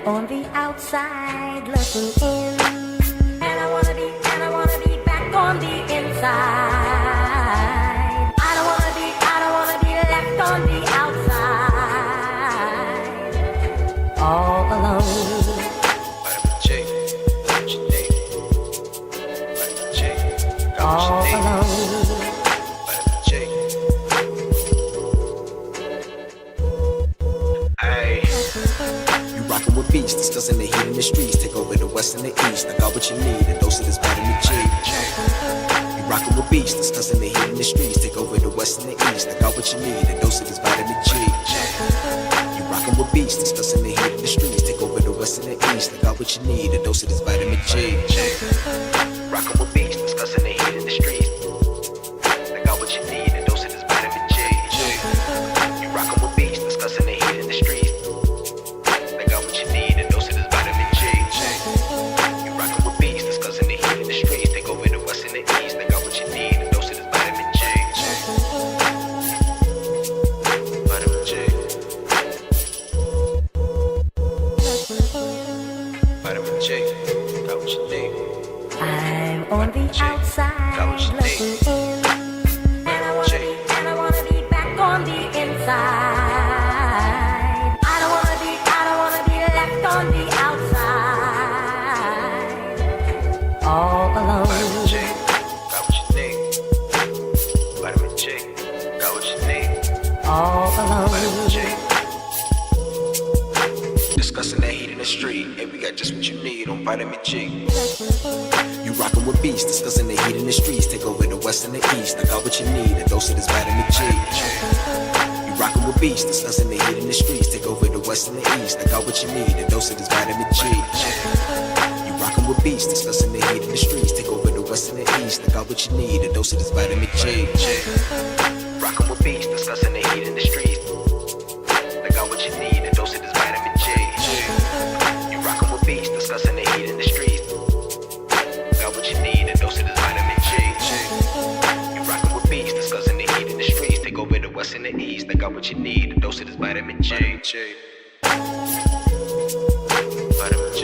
on the outside looking in, and I wanna be back on the inside. I don't wanna be left on the outside, all alone. All alone. Rockin' with beats, discussing the heat in the streets. Take over the west and the east. I got what you need, a dose of this vitamin G. You rockin' with beats, discussing the heat in the streets. Take over the west and the east. I got what you need, a dose of this vitamin G. You rockin' with beats, discussing the heat in the streets. Take over the west and the east. I got what you need, a dose of this vitamin G. Rockin' with beats, discussing the heat in the streets. I got what you need, a dose of this vitamin G. You rockin' with beats, discussing the heat in the streets. On the outside looking in, and I wanna be back on the inside. I don't wanna be left on the outside, all alone. Vitamin J, got what you need. Vitamin J, got what you need. All alone. Vitamin J. Discussing that heat in the street, and we got just what you need on Vitamin J. You rockin' with beats, discussing the heat in the streets. Take over the west and the east. I got what you need, a dose of this vitamin G. You rockin' with beats, discussing the heat in the streets. Take over the west and the east. I got what you need, a dose of this vitamin G. You rockin' with beats, discussing the heat in the streets. Take over the west and the east. I got what you need, a dose of this vitamin G. Rockin' with beats, discussing the heat in the streets. I got what you need, a dose of this vitamin G. You rockin' with beats, discussing the heat in the streets. Got what you need, a dose of this vitamin G. You rockin' with beats, discussing the heat in the streets. Take over the west and the east. I got what you need, a dose of this vitamin G. Vitamin J.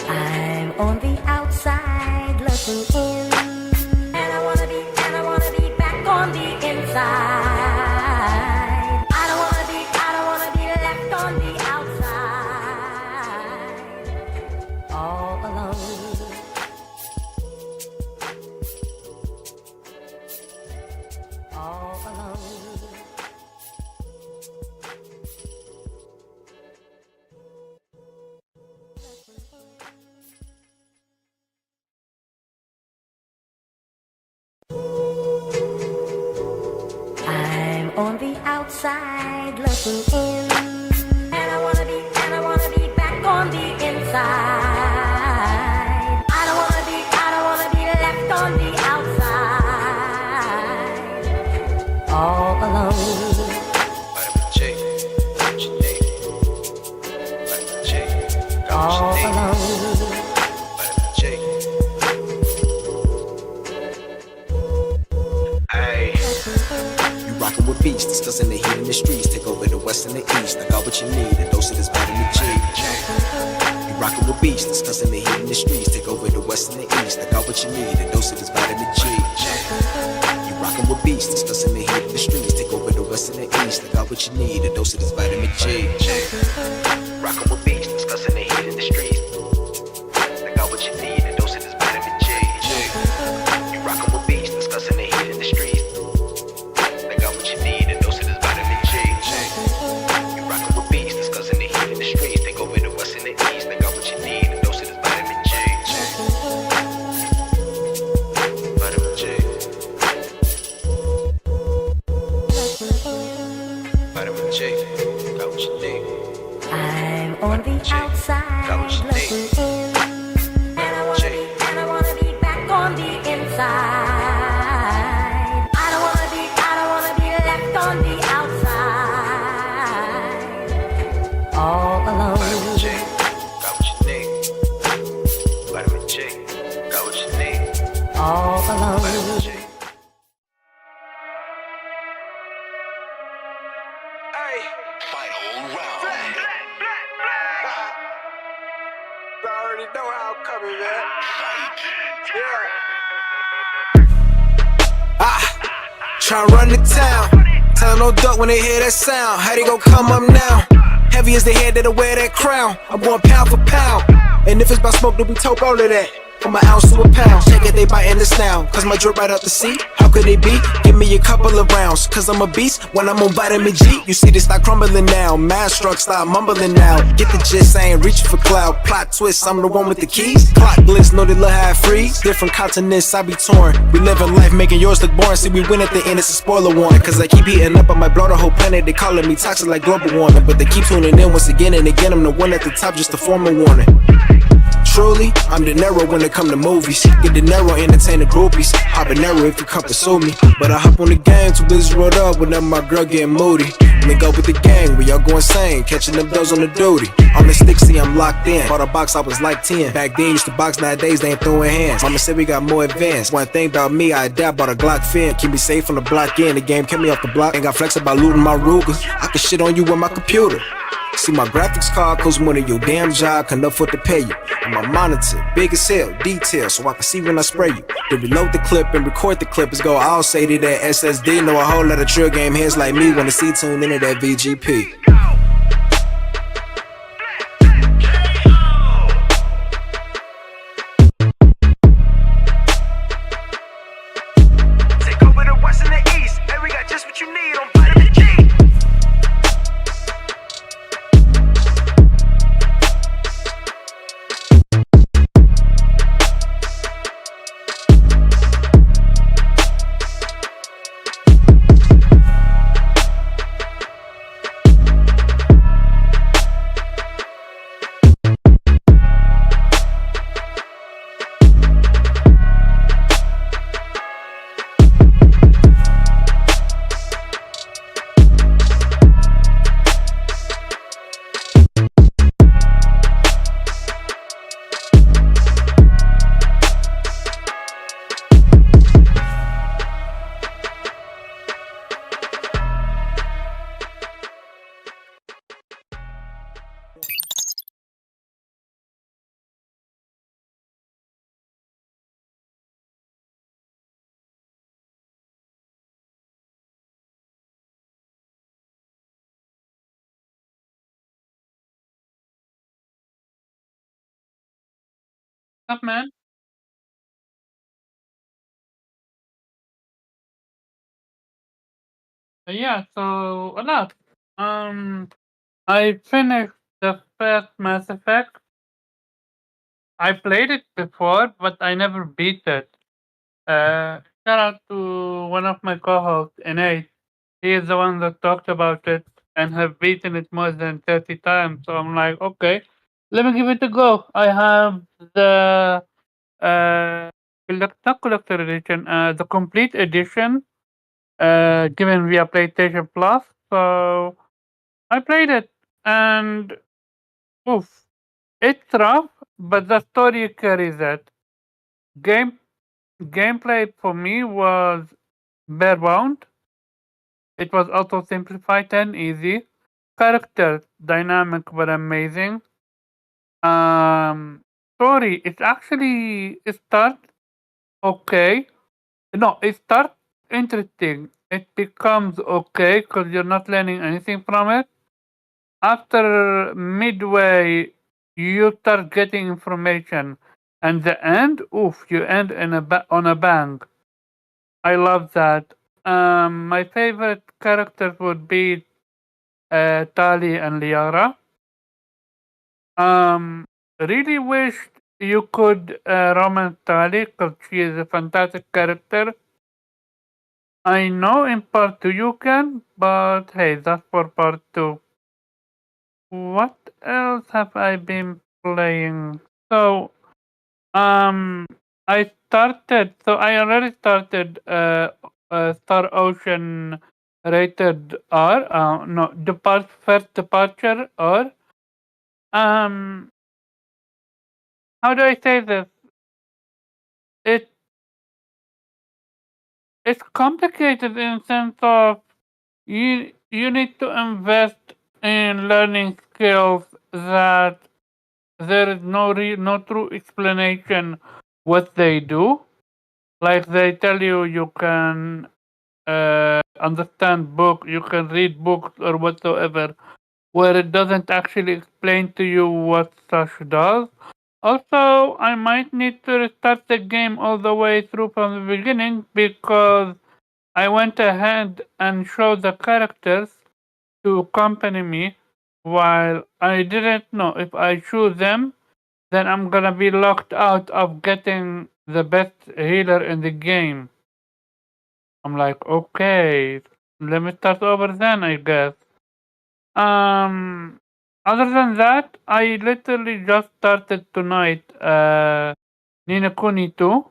I'm on the outside looking in, and I wanna be back on the inside. I don't wanna be left on the outside, all alone. All alone. I'm on the outside looking in, and I wanna be back on the inside. I don't wanna be left on the outside, all alone. Vitamin J, got what you need. Vitamin J, got what All you need. alone. Vitamin J. Ay. You rockin' with beats, discussing the heat in the streets. Take over the west and the east. I got what you need, a dose of this vitamin G. You rockin' with beats, discussing the heat in the streets. Take over the west and the east. I got what you need, a dose of this vitamin G. You rockin' with beats, discussing the heat in the streets. Take over the west and the east. I got what you need, a dose of this vitamin G. Rockin' with beats, discussing the heat in the streets. I got what you need, a dose of this vitamin G. You rockin' with beats, discussing the heat in the streets. I got what you need, a dose of this vitamin G. You rockin' with beats, discussing the heat in the streets. Take over the west and the east. I got what you need, a dose of this vitamin G. Vitamin J. Vitamin J, got what you need. I'm on the outside looking in, and I wanna be back on the inside. I don't wanna be left on the outside, all alone. Vitamin J, got what you need. Vitamin J, got what you need. All alone. Vitamin J. Try run the town. Tell no duck when they hear that sound. How they gon' come up now? Heavy as the head that'll wear that crown. I'm going pound for pound. And if it's about smoke, then we talk all of that. From an ounce to a pound. Take it, they biting this now. Cause my drip right out the seat. How could they be? Give me a couple of rounds. Cause I'm a beast when I'm on vitamin G. You see this start crumbling now. Mad struck, start mumbling now. Get the gist, I ain't reaching for cloud. Plot twist, I'm the one with the keys. Clock glitz, know they love how it freeze. Different continents, I be torn. We living life, making yours look boring. See, we win at the end, it's a spoiler warning. Cause I keep heating up, I might blow the whole planet. They calling me toxic like global warming. But they keep tuning in once again and again. I'm the one at the top, just to form a warning. Truly, I'm De Niro when it come to movies. Get De Niro, entertain the groupies. Habanero if you come pursue me. But I hop on the game, too busy rolled up whenever my girl getting moody. Link up with the gang, we all go insane. Catching them bills on the duty. On the stick, see I'm locked in. Bought a box, I was like 10. Back then, used to box, nowadays they ain't throwing hands. Mama said we got more advanced. One thing about me, I adapt, bought a Glock fin. Keep me safe from the block in. The game kept me off the block. Ain't got flex about looting my Ruger. I can shit on you with my computer. See my graphics card costs more than your damn job can afford to pay you. And my monitor, big as hell, detail, so I can see when I spray you. To reload the clip and record the clip is go all say to that SSD. Know a whole lot of trill game heads like me wanna see tuned into that VGP. Take over the west and the east, and we got just what you need on Vitamin G. Up, man? Yeah, so a lot. I finished the first Mass Effect. I played it before, but I never beat it. Shout out to one of my co-hosts, Nate. He is the one that talked about it and have beaten it more than 30 times. So I'm like, okay, let me give it a go. I have the not collector edition, the complete edition, given via PlayStation Plus. So I played it, and oof, it's rough, but the story carries it. Game gameplay for me was bare bound. It was also simplified and easy. Characters dynamic but amazing. Story it starts okay. No, it starts interesting. It becomes okay because you're not learning anything from it. After midway, you start getting information, and the end, oof, you end on a bang. I love that. My favorite characters would be Tali and Liara. Really wished you could romance Tali because she is a fantastic character. I know in part 2 you can, but hey, that's for part 2. What else have I been playing? So, um, I already started Star Ocean Rated R. No, first departure R. Um, how do I say this? It it's complicated in sense of you need to invest in learning skills that there is no true explanation what they do. Like they tell you you can understand book, you can read books or whatsoever, where it doesn't actually explain to you what such does. Also, I might need to restart the game all the way through from the beginning because I went ahead and showed the characters to accompany me while I didn't know if I choose them, then I'm gonna be locked out of getting the best healer in the game. I'm like, okay, let me start over then, I guess. Um, Other than that, I literally just started tonight. Nina Kuni 2.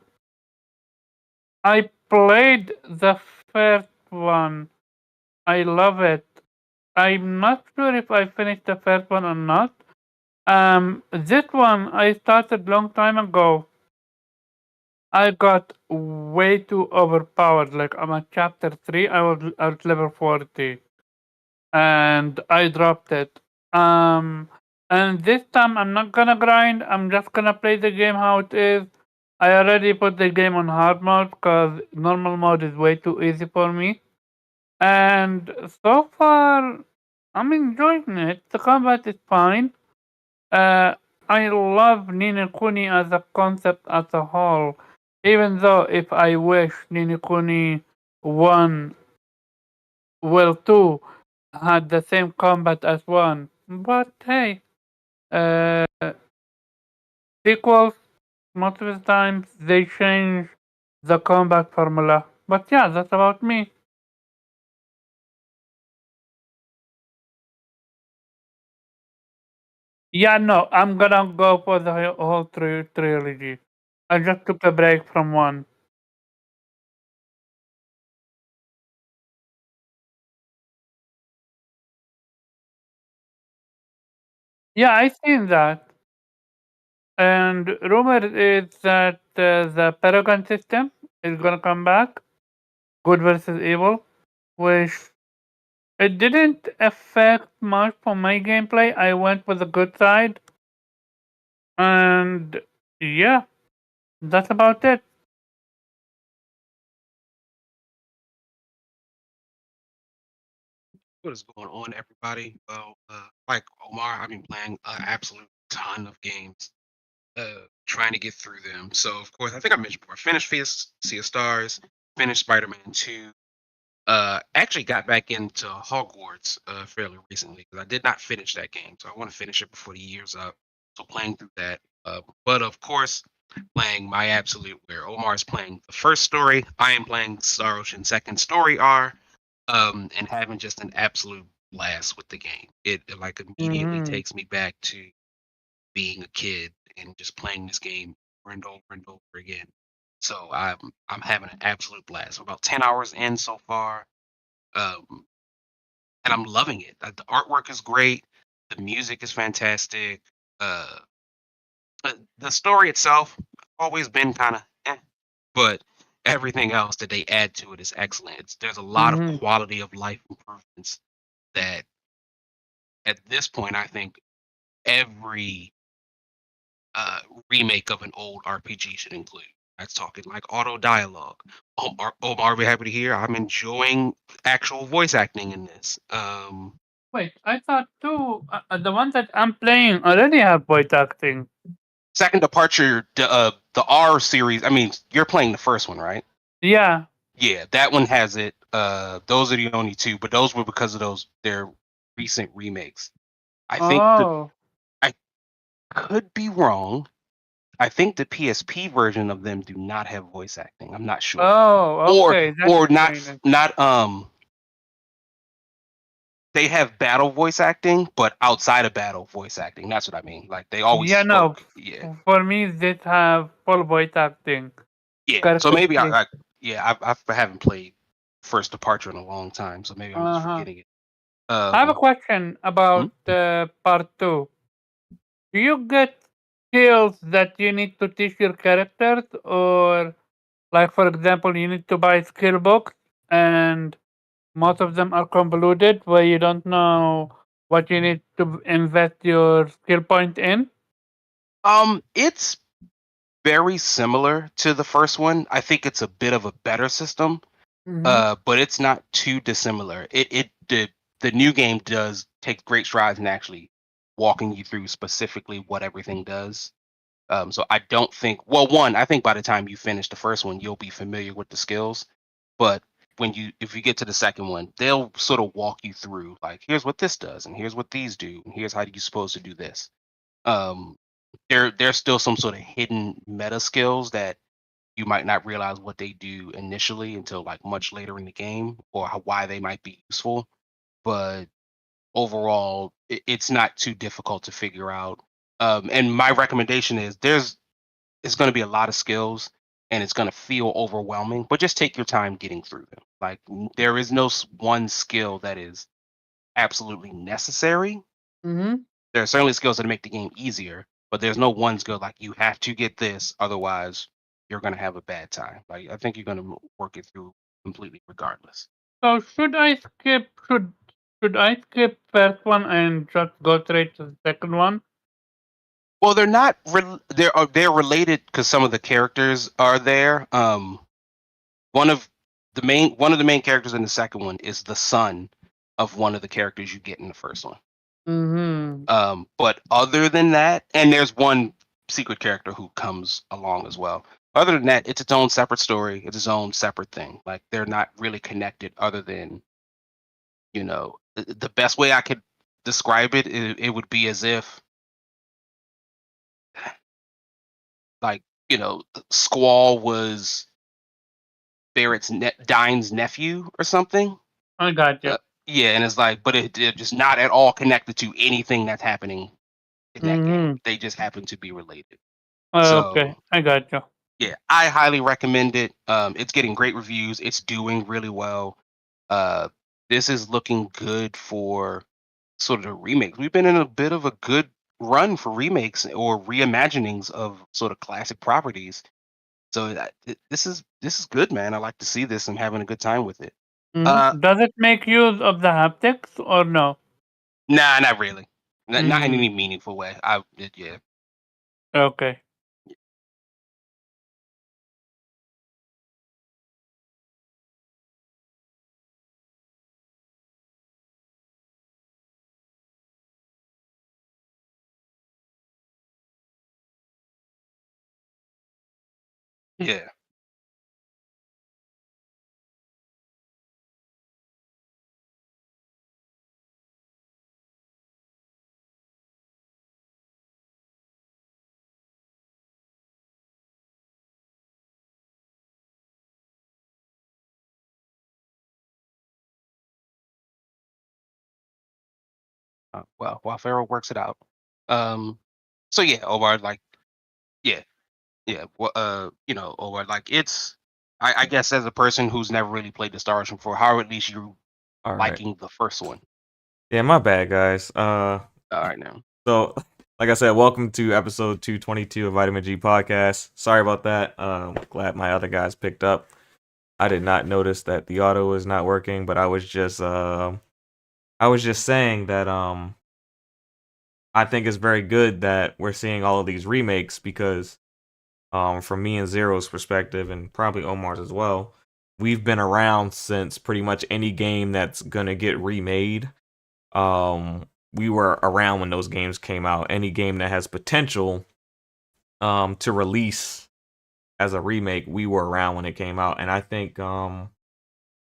I played the first one. I love it. I'm not sure if I finished the first one or not. This one I started long time ago. I got way too overpowered. Like I'm at chapter 3, I was at level 40 and I dropped it. Um and this time I'm not gonna grind. I'm just gonna play the game how it is. I already put the game on hard mode because normal mode is way too easy for me. And so far I'm enjoying it. The combat is fine. Uh, I love Nini Kuni as a concept as a whole, even though if I wish Nini Kuni 1, well, 2 had the same combat as 1. But hey, uh, sequels, most of the times, they change the combat formula. But yeah, that's about me. Yeah, no, I'm gonna go for the whole trilogy. I just took a break from 1. Yeah, I seen that. And rumor is that the Paragon system is gonna come back, good versus evil, which it didn't affect much for my gameplay. I went with the good side, and yeah, that's about it. What is going on, everybody? Well, like Omar, I've been playing an absolute ton of games, trying to get through them. So, of course, I think I mentioned before, finished Sea of Stars, finished Spider-Man 2. Actually got back into Hogwarts fairly recently because I did not finish that game, so I want to finish it before the year's up. So playing through that, but of course, playing my absolute where Omar is playing the first story, I am playing Star Ocean second story R, and having just an absolute blast with the game. It like immediately Hmm. takes me back to being a kid and just playing this game over and over and over again. So I'm having an absolute blast. I'm about 10 hours in so far, um, and I'm loving it. The artwork is great. The music is fantastic. Uh, the story itself always been kind of but everything else that they add to it is excellent. There's a lot of Hmm. quality of life improvements that at this point I think every uh, remake of an old RPG should include. That's talking like auto dialogue. Omar, be happy to hear. I'm enjoying actual voice acting in this. Wait, I thought too. The ones that I'm playing already have voice acting. Second Departure, the R series. I mean, you're playing the first one, right? Yeah. Yeah, that one has it. Those are the only two, but those were because of those their recent remakes. I think the Oh. I could be wrong. I think the PSP version of them do not have voice acting. I'm not sure, Oh. or Okay. That or not explains it. not they have battle voice acting, but outside of battle voice acting. That's what I mean. Like they always Yeah. No. spoke. Yeah, For me, this have full voice acting. yeah. So Character maybe speak. I haven't played First Departure in a long time, so maybe I'm just Uh huh. forgetting it. I have a Um, question hmm? about part 2. Do you get skills that you need to teach your characters, or like for example, you need to buy skill books, and most of them are convoluted where you don't know what you need to invest your skill point in? It's very similar to the first one. I think it's a bit of a better system, but it's not too dissimilar. The new game does take great strides in actually walking you through specifically what everything does. So I don't think, well, one, I think by the time you finish the first one, you'll be familiar with the skills. But if you get to the second one, they'll sort of walk you through, like, here's what this does, and here's what these do, and here's how you're supposed to do this. Um, there's still some sort of hidden meta skills that you might not realize what they do initially until like much later in the game, or why they might be useful. But overall, it's not too difficult to figure out. And my recommendation is it's going to be a lot of skills and it's going to feel overwhelming, but just take your time getting through them. Like there is no one skill that is absolutely necessary. Mm-hmm. There are certainly skills that make the game easier, but there's no one skill like you have to get this, otherwise you're going to have a bad time. Like I think you're going to work it through completely regardless. So should I skip first one and just go straight to the second one? Well, they're not. They're related because some of the characters are there. One of one of the main characters in the second one is the son of one of the characters you get in the first one. Mm-hmm. But other than that, and there's one secret character who comes along as well. Other than that, it's its own separate story. It's its own separate thing. Like they're not really connected. Other than the best way I could describe it would be as if like Squall was Dine's nephew or something. I got you. Yeah, and it's like, but it's just not at all connected to anything that's happening in that game. They just happen to be related. Okay, So I got you. yeah, I highly recommend it. It's getting great reviews. It's doing really well. This is looking good for sort of the remakes. We've been in a bit of a good run for remakes or reimaginings of sort of classic properties. So this is good, man. I like to see this. I'm having a good time with it. Does it make use of the haptics or no? Nah, not really. Not in Mm-hmm. any meaningful way. Yeah. Okay. Yeah. While Pharaoh works it out. So yeah, or like yeah, yeah. Well, or like it's. I guess as a person who's never really played the Star Ocean before, how at least you All right. liking the first one? Yeah, my bad, guys. All right now. So like I said, welcome to episode 222 of Vitamin G Podcast. Sorry about that. Glad my other guys picked up. I did not notice that the auto was not working, but I was just saying that I think it's very good that we're seeing all of these remakes because from me and Zero's perspective and probably Omar's as well, we've been around since pretty much any game that's gonna get remade. We were around when those games came out. Any game that has potential to release as a remake, we were around when it came out. And I think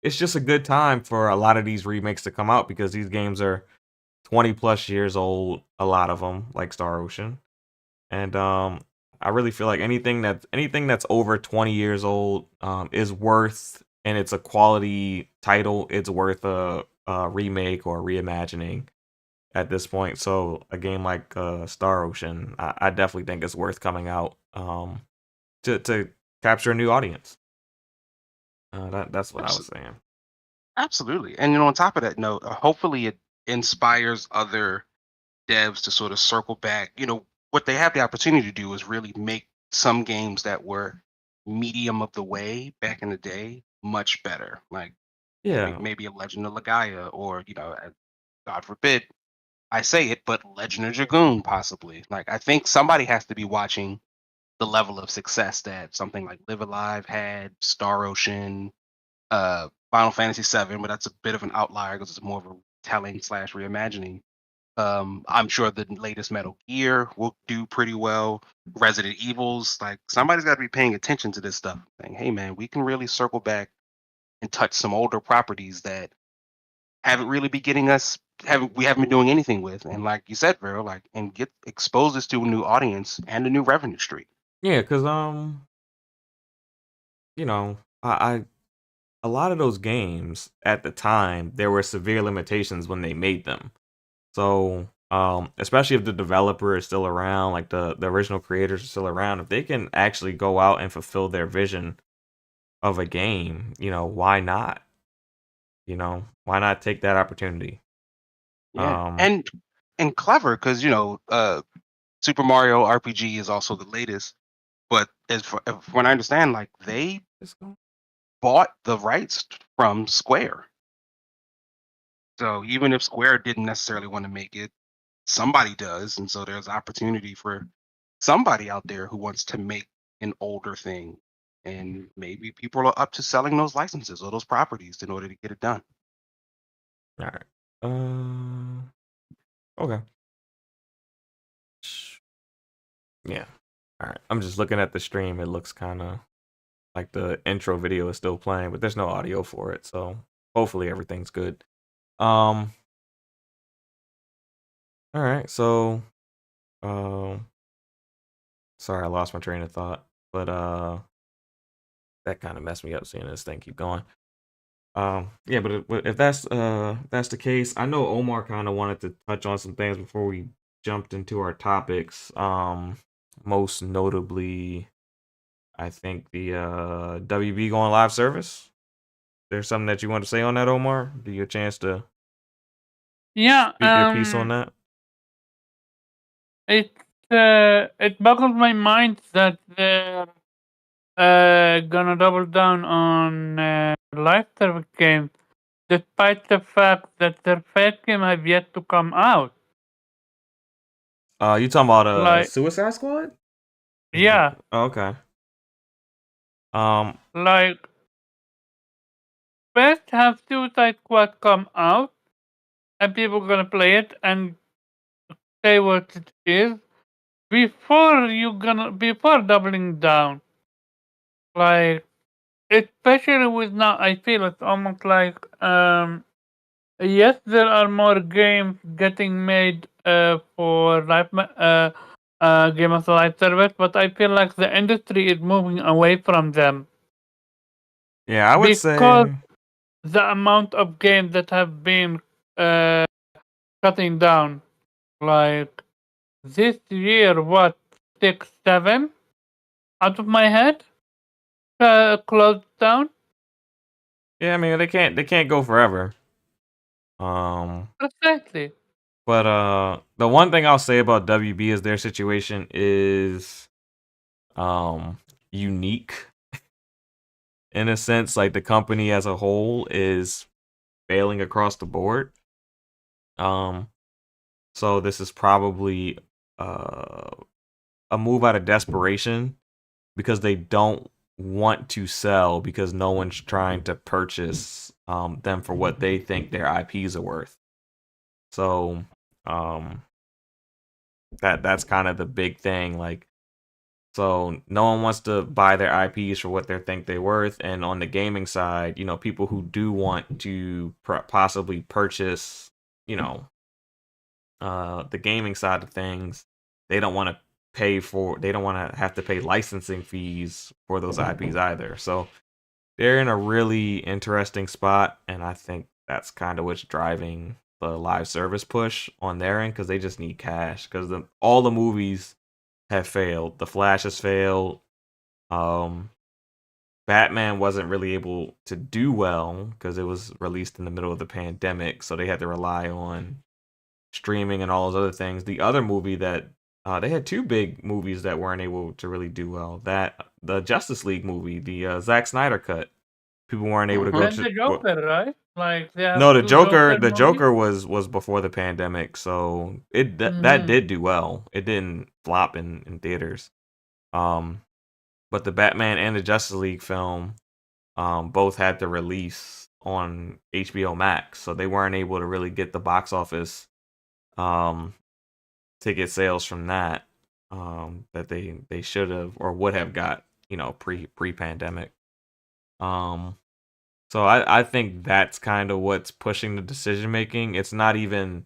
it's just a good time for a lot of these remakes to come out because these games are 20 plus years old, a lot of them, like Star Ocean. And I really feel like anything that's over 20 years old is worth, and it's a quality title, it's worth a remake or reimagining at this point. So a game like Star Ocean, I definitely think it's worth coming out to capture a new audience. That's what I was saying. Absolutely, and on top of that note, hopefully it inspires other devs to sort of circle back. What they have the opportunity to do is really make some games that were medium of the way back in the day much better. Like Yeah, maybe a Legend of Legaia, or God forbid, I say it, but Legend of Dragoon possibly. Like I think somebody has to be watching the level of success that something like Live Alive had, Star Ocean, Final Fantasy VII, but that's a bit of an outlier because it's more of a telling slash reimagining. I'm sure the latest Metal Gear will do pretty well. Resident Evils, like somebody's got to be paying attention to this stuff. Saying, hey man, we can really circle back and touch some older properties that haven't really been getting us we haven't been doing anything with. And like you said, Vero, like and get expose this to a new audience and a new revenue stream. Yeah, because you know, I a lot of those games at the time there were severe limitations when they made them. So especially if the developer is still around, like the original creators are still around, if they can actually go out and fulfill their vision of a game, why not? Why not take that opportunity? Yeah. And clever because Super Mario RPG is also the latest. But when I understand, like they bought the rights from Square. So even if Square didn't necessarily want to make it, somebody does, and so there's opportunity for somebody out there who wants to make an older thing, and maybe people are up to selling those licenses or those properties in order to get it done. All right. Okay. Yeah. All right. I'm just looking at the stream. It looks kind of like the intro video is still playing, but there's no audio for it, so hopefully everything's good. All right. So, sorry, I lost my train of thought, but that kind of messed me up seeing this thing keep going. Yeah, but if that's the case, I know Omar kind of wanted to touch on some things before we jumped into our topics. Most notably, I think the WB going live service. There's something that you want to say on that, Omar? Give you a chance to speak your piece on that. It boggles my mind that they're gonna double down on live service games, despite the fact that their first game have yet to come out. You talking about Like, Suicide Squad? yeah, Oh, okay. like first have Suicide Squad come out, and people gonna play it and say what it is before doubling down. Like, especially with now, I feel it's almost like yes, there are more games getting made for Game of the Live service, but I feel like the industry is moving away from them. Yeah, I would because say the amount of games that have been cutting down. Like this year, what 6, 7 out of my head closed down. yeah, I mean they can't go forever. Exactly. But the one thing I'll say about WB is their situation is unique in a sense. Like the company as a whole is failing across the board. So this is probably a move out of desperation because they don't want to sell because no one's trying to purchase them for what they think their IPs are worth. So that's kind of the big thing. Like, so no one wants to buy their IPs for what they think they're worth. And on the gaming side, people who do want to possibly purchase, the gaming side of things, they don't want to have to pay licensing fees for those IPs either. So they're in a really interesting spot, and I think that's kind of what's driving the live service push on their end, because they just need cash, because all the movies have failed. The Flash has failed. Batman wasn't really able to do well because it was released in the middle of the pandemic, so they had to rely on streaming and all those other things. The other movie that they had two big movies that weren't able to really do well. The Justice League movie, the Zack Snyder cut, people weren't able to go And to. the Joker, right? Like they have No, the two Joker The movies. Joker was before the pandemic, so that did do well. It didn't flop in theaters. But the Batman and the Justice League film, both had to release on HBO Max, so they weren't able to really get the box office ticket sales from that that they should have or would have got, pre-pandemic. So I think that's kind of what's pushing the decision making. It's not even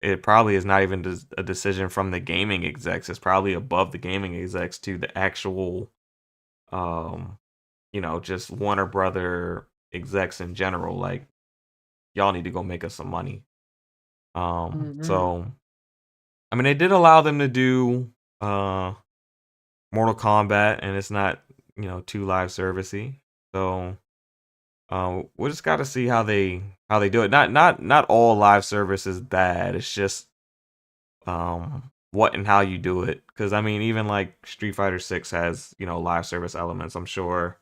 it probably is not even a decision from the gaming execs. It's probably above the gaming execs to the actual just Warner Brother execs in general. Like, y'all need to go make us some money. So I mean, they did allow them to do Mortal Kombat, and it's not, too live servicey. So we just got to see how they do it. Not all live service is bad. It's just what and how you do it. Because I mean, even like Street Fighter 6 has, live service elements. I'm sure,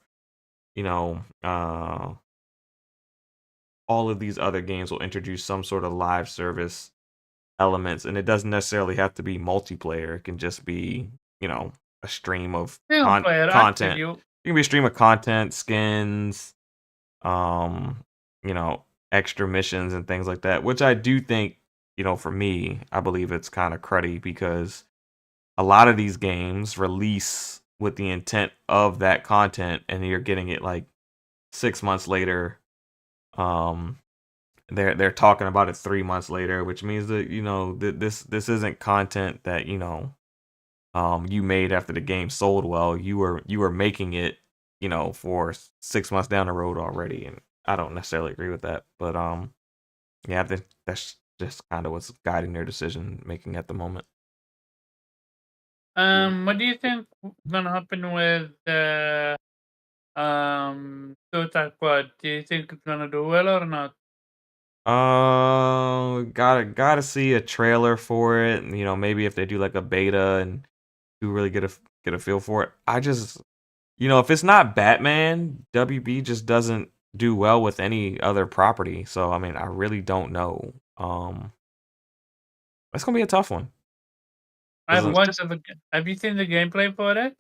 all of these other games will introduce some sort of live service elements, and it doesn't necessarily have to be multiplayer. It can just be, a stream of Single player, content. you. It can be a stream of content, skins, extra missions and things like that, which I do think, for me, I believe it's kind of cruddy because a lot of these games release with the intent of that content, and you're getting it like 6 months later. They're talking about it 3 months later, which means that this isn't content that you made after the game sold well. You were making it for 6 months down the road already, and I don't necessarily agree with that. But yeah, I think that's just kind of what's guiding their decision making at the moment. What do you think gonna happen with the Suicide Squad? Do you think it's gonna do well or not? Gotta see a trailer for it. And, maybe if they do like a beta and do really get a feel for it. I just, if it's not Batman, WB just doesn't do well with any other property. So I mean, I really don't know. It's gonna be a tough one. Have you seen the gameplay for it?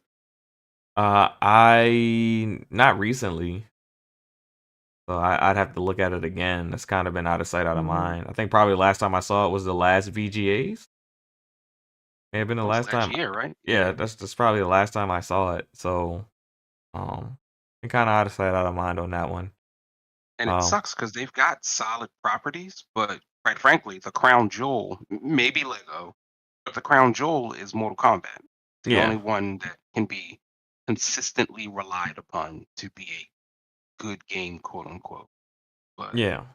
I not recently. So I'd have to look at it again. It's kind of been out of sight, out of mind. I think probably last time I saw it was the last VGAs. May have been the last time. year, right? Yeah, that's probably the last time I saw it. So, been kind of out of sight, out of mind on that one. And it sucks because they've got solid properties, but quite frankly, the crown jewel, maybe Lego, but the crown jewel is Mortal Kombat. The only one that can be consistently relied upon to be a good game, quote unquote. But Yeah.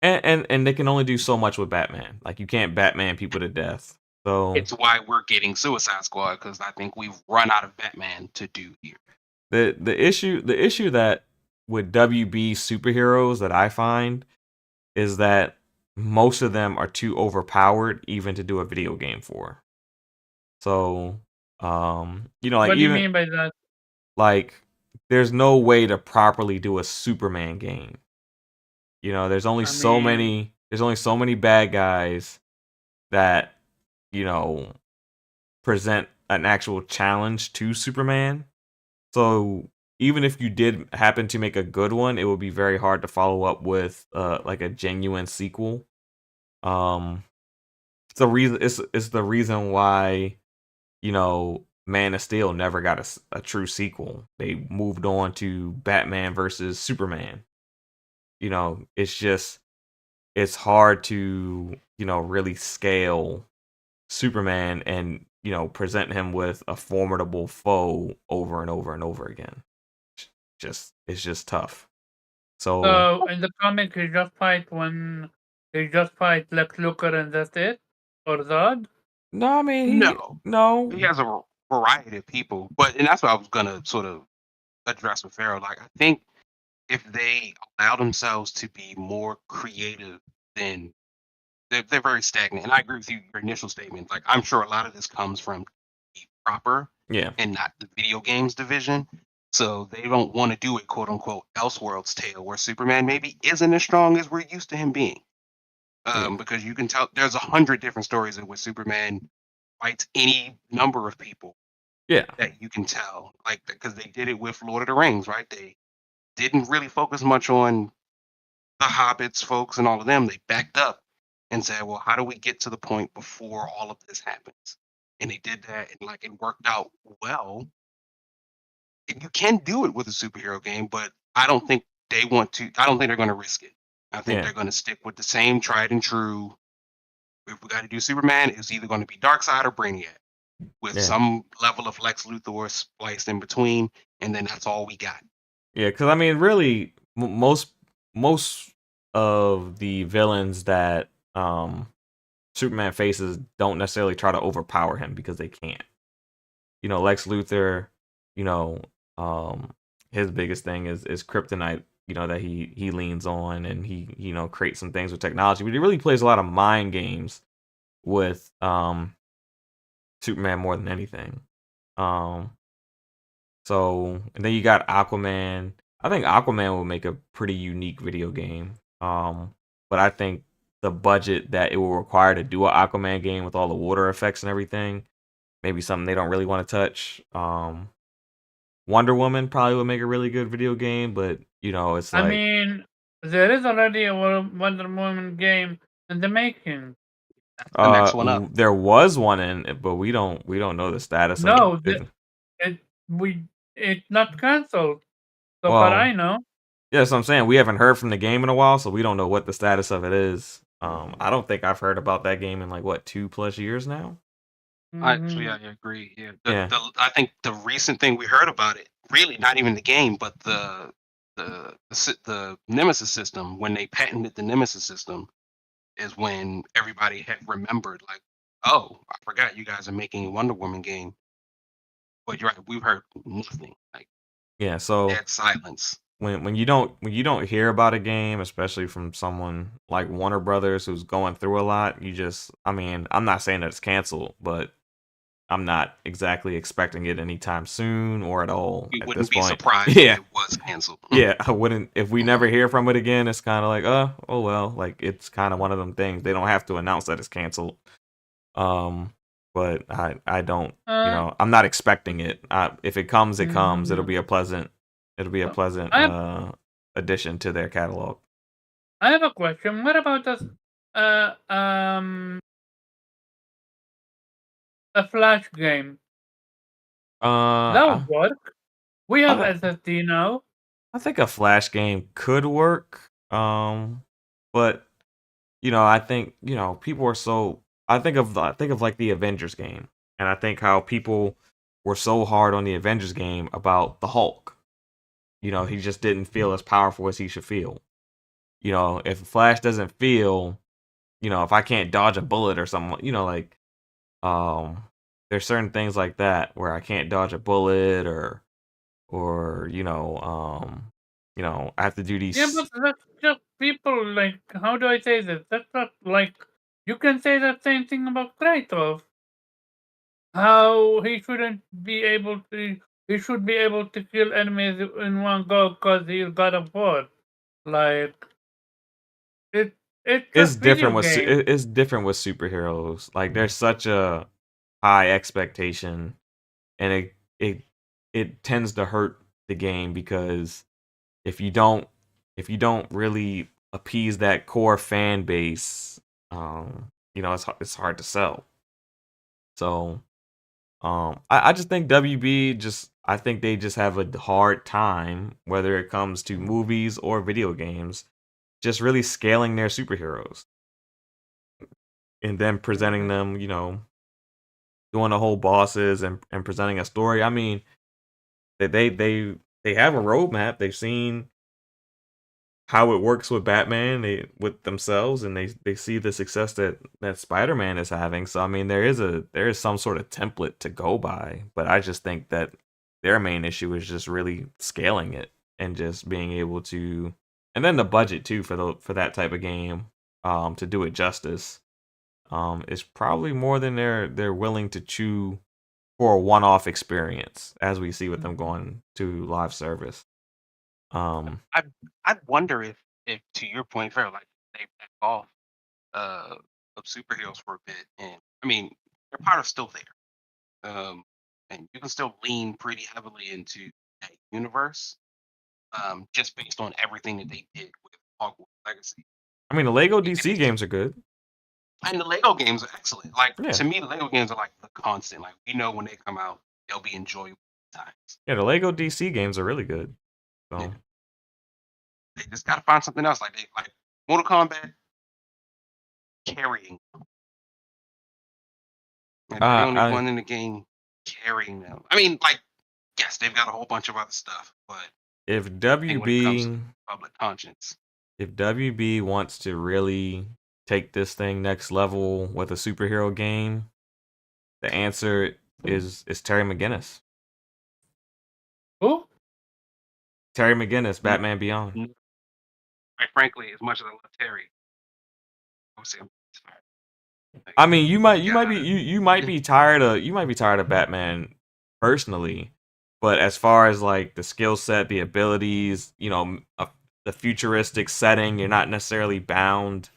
And they can only do so much with Batman. Like, you can't Batman people to death. So it's why we're getting Suicide Squad, because I think we've run out of Batman to do here. the issue that with WB superheroes that I find is that most of them are too overpowered even to do a video game for. So, like, what do you mean by that? Like, there's no way to properly do a Superman game. There's only so many bad guys that, present an actual challenge to Superman. So even if you did happen to make a good one, it would be very hard to follow up with like a genuine sequel. It's the reason why, Man of Steel never got a true sequel. They moved on to Batman versus Superman. It's hard to, really scale Superman and, present him with a formidable foe over and over and over again. It's just tough. So in the comic, he just fight Lex Luthor and that's it, or Zod. No, I mean he has a variety of people, and that's what I was gonna sort of address with Pharaoh. Like, I think if they allow themselves to be more creative, then they're very stagnant. And I agree with you, your initial statement. Like, I'm sure a lot of this comes from the proper, Yeah, and not the video games division. So they don't want to do a quote unquote Elseworlds tale where Superman maybe isn't as strong as we're used to him being. Yeah. Because you can tell there's 100 different stories in which Superman fights any number of people Yeah. that you can tell, like because they did it with Lord of the Rings, right? They didn't really focus much on the hobbits folks and all of them. They backed up and said, well, how do we get to the point before all of this happens? And they did that, and like it worked out well. And you can do it with a superhero game, but I don't think they want to. I don't think they're going to risk it. I think Yeah. they're going to stick with the same tried and true. If we got to do Superman, it's either going to be Darkseid or Brainiac, with Yeah. some level of Lex Luthor spliced in between, and then that's all we got. Yeah, because I mean, really, most of the villains that Superman faces don't necessarily try to overpower him because they can't. You know, Lex Luthor, you know, his biggest thing is kryptonite. You know, that he leans on, and he creates some things with technology, but he really plays a lot of mind games with Superman more than anything. So, and then you got Aquaman. I think Aquaman will make a pretty unique video game. But I think the budget that it will require to do an Aquaman game with all the water effects and everything, maybe something they don't really want to touch. Wonder Woman probably would make a really good video game, but it's I like mean, there is already a Wonder Woman game in the making. That's the next one up. there was one in it, but we don't know the status No, of it. it's not cancelled. So Well, far I know. Yeah, so I'm saying we haven't heard from the game in a while, so we don't know what the status of it is. I don't think I've heard about that game in like what 2+ years now. Actually, Mhm. I agree. Yeah, Yeah. I think the recent thing we heard about it, really not even the game, but the Nemesis system. When they patented the Nemesis system, is when everybody had remembered, like, oh, I forgot you guys are making a Wonder Woman game. But you're right, we've heard nothing, like Yeah, so dead silence. when you don't hear about a game, especially from someone like Warner Brothers who's going through a lot, I'm not saying that it's canceled, but I'm not exactly expecting it anytime soon or at all We at wouldn't this be point. surprised Yeah. if it was canceled. Yeah, I wouldn't if we never hear from it again. It's kind of like, oh well, like it's kind of one of them things. They don't have to announce that it's canceled. But I don't, I'm not expecting it. If it comes, it comes. It'll be a pleasant addition to their catalog. I have a question. What about this? A Flash game that I, would work. We have I SSD now. I think a Flash game could work. But I think people are so. I think of like the Avengers game, and I think how people were so hard on the Avengers game about the Hulk. He just didn't feel as powerful as he should feel. If Flash doesn't feel, if I can't dodge a bullet or something, like, there's certain things like that where I can't dodge a bullet or I have to do these. Yeah, but that's just people, like, how do I say this? That's not like, you can say that same thing about Kratos. How he shouldn't be able to, he should be able to kill enemies in one go because he's God of War. Like, it, it's It's just video different with game. it's different with superheroes. Like there's such a high expectation, and it tends to hurt the game because if you don't really appease that core fan base, it's hard to sell. So, I just think WB I think they just have a hard time, whether it comes to movies or video games, just really scaling their superheroes and then presenting them, doing the whole bosses and presenting a story. I mean, they have a roadmap. They've seen how it works with Batman, with themselves, and they see the success that Spider-Man is having. So I mean, there is some sort of template to go by, but I just think that their main issue is just really scaling it and just being able to, and then the budget too for that type of game, to do it justice, is probably more than they're willing to chew for a one-off experience, as we see with them going to live service. I wonder if to your point, fair, like they back off of superheroes for a bit, and I mean their power's still there, and you can still lean pretty heavily into that universe, just based on everything that they did with Hogwarts Legacy. I mean, the Lego Even DC if games are good. and the Lego games are excellent. Like Yeah. to me, the Lego games are like the constant. Like we know when they come out, they'll be enjoyable times. Yeah, the Lego DC games are really good. So Yeah. They just gotta find something else. Like Mortal Kombat carrying. Like, they're the only one in the game carrying them. I mean, like, yes, they've got a whole bunch of other stuff, but if when it comes to WB public conscience, if WB wants to really take this thing next level with a superhero game, the answer is Terry McGinnis. Who? Terry McGinnis, Batman Beyond. quite frankly, as much as I love Terry, I would say I'm tired. Like, I mean, you might God. be tired of Batman personally, but as far as like the skill set, the abilities, you know, the futuristic setting, you're not necessarily bound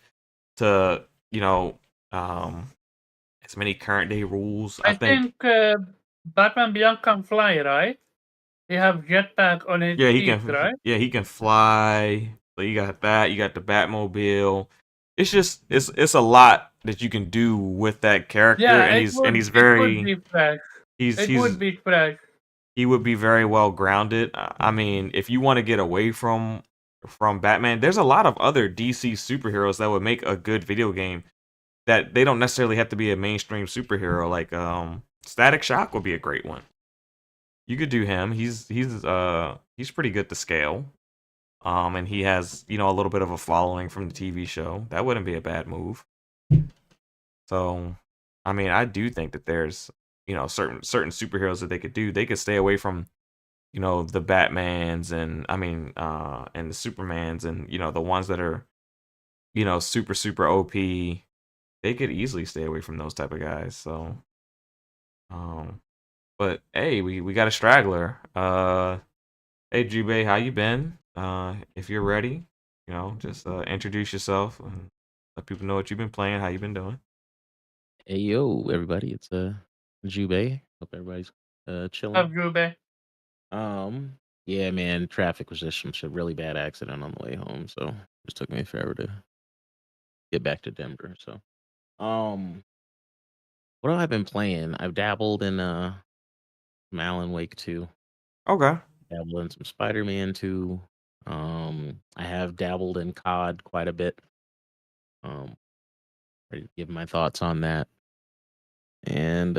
to, you know, as many current day rules. I think Batman Beyond can fly, right? He have jetpack on his feet, right? Yeah, he can fly. So you got that. You got the Batmobile. It's just it's a lot that you can do with that character, Yeah, and he's very it would be fresh. Would be fresh. He would be very well grounded. I mean, if you want to get away from Batman, there's a lot of other DC superheroes that would make a good video game. That they don't necessarily have to be a mainstream superhero. Like Static Shock would be a great one. You could do him. He's pretty good to scale. And he has, you know, a little bit of a following from the TV show. That wouldn't be a bad move. So, I mean, I do think that there's, you know, certain superheroes that they could do. They could stay away from, you know, the Batmans and and the Supermans and, you know, the ones that are, you know, super OP. They could easily stay away from those type of guys. So, but hey, we got a straggler. Hey Jubei, how you been? If you're ready, you know, just introduce yourself and let people know what you've been playing, how you been doing. Hey yo, everybody! It's Jubei. Hope everybody's chilling. Love Jubei. Yeah, man. Traffic was just some really bad accident on the way home, so it just took me forever to get back to Denver. So, what have I been playing? I've dabbled in some Alan Wake 2. Okay. Dabbled in some Spider-Man 2. I have dabbled in COD quite a bit. Ready to give my thoughts on that. And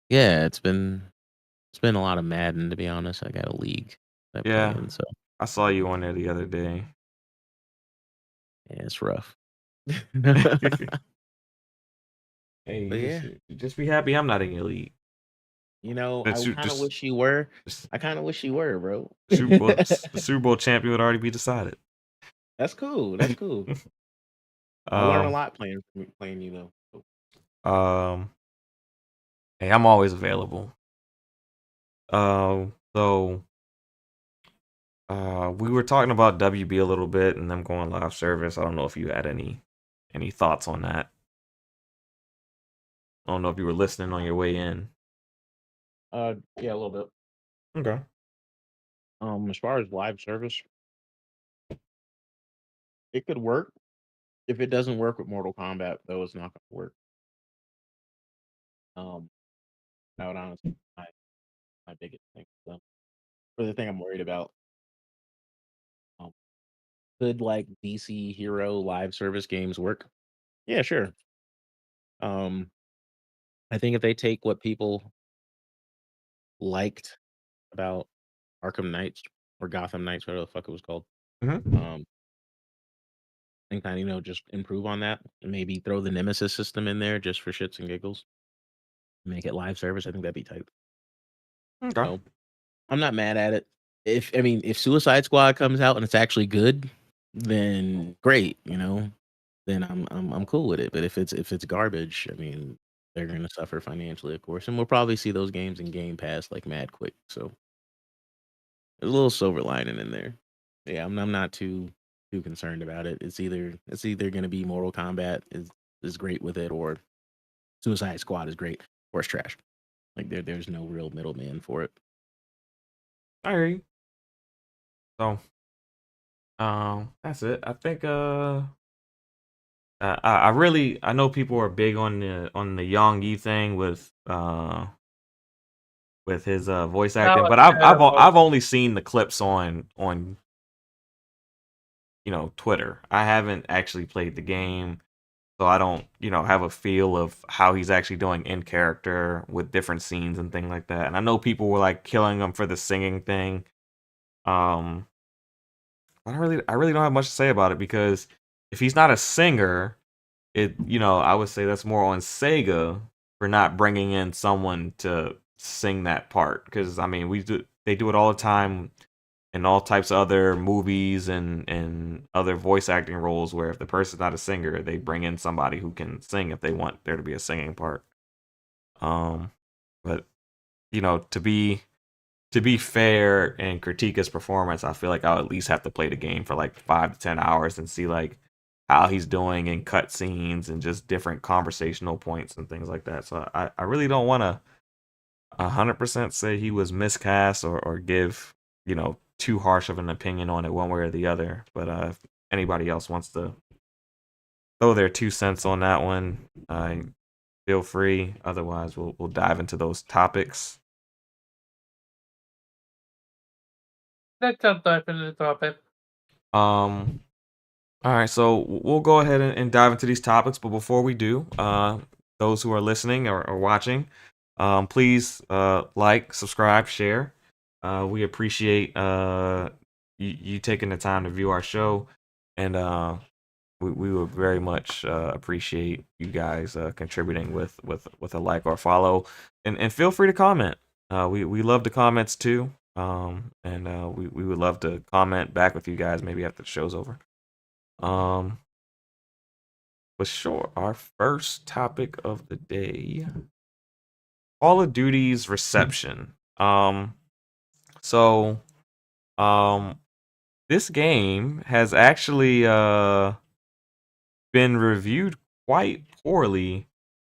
yeah, it's been a lot of Madden, to be honest. I got a league that I Yeah. play in, so I saw you on there the other day. yeah, it's rough. Hey, But yeah. just be happy I'm not in your league. You know, That's I you- kind of just- wish you were. Just- I kind of wish you were, bro. the Super Bowl champion would already be decided. That's cool. That's cool. I learn a Um, lot playing you though. Hey, I'm always available. So we were talking about WB a little bit and them going live service. I don't know if you had any thoughts on that. I don't know if you were listening on your way in. Yeah, a little bit. Okay. As far as live service, it could work. If it doesn't work with Mortal Kombat, though, it's not gonna work. That would honestly my biggest thing. So, for the thing I'm worried about. Could like DC hero live service games work? Yeah, sure. I think if they take what people liked about Arkham Knights or Gotham Knights, whatever the fuck it was called, Mhm. and kind of just improve on that, and maybe throw the Nemesis system in there just for shits and giggles, make it live service. I think that'd be tight. Okay. So, I'm not mad at it. If Suicide Squad comes out and it's actually good, then great, Then I'm cool with it. But if it's garbage, they're going to suffer financially, of course, and we'll probably see those games in Game Pass like mad quick. So there's a little silver lining in there. Yeah, I'm not too concerned about it. It's either going to be Mortal Kombat is great with it, or Suicide Squad is great, or it's trash. Like there's no real middleman for it. I hear you. So, that's it. I think I know people are big on the Yang Yi thing with his voice acting, was but I've terrible. only seen the clips on Twitter. I haven't actually played the game, so I don't have a feel of how he's actually doing in character with different scenes and things like that. And I know people were like killing him for the singing thing. I really don't have much to say about it, because if he's not a singer, I would say that's more on Sega for not bringing in someone to sing that part. Because I mean, they do it all the time in all types of other movies and other voice acting roles, where if the person's not a singer, they bring in somebody who can sing if they want there to be a singing part. But to be fair and critique his performance, I feel like I'll at least have to play the game for like 5 to 10 hours and see like how he's doing in cutscenes and just different conversational points and things like that. So I really don't want to 100% say he was miscast or give too harsh of an opinion on it one way or the other. But if anybody else wants to throw their 2 cents on that one, feel free. Otherwise, we'll dive into those topics. Let's jump dive into the topic. All right, so we'll go ahead and dive into these topics. But before we do, those who are listening or watching, please like, subscribe, share. We appreciate you taking the time to view our show, and we would very much appreciate you guys contributing with a like or follow, and feel free to comment. We love the comments too. And we would love to comment back with you guys maybe after the show's over. But sure, our first topic of the day, Call of Duty's reception. So this game has actually been reviewed quite poorly.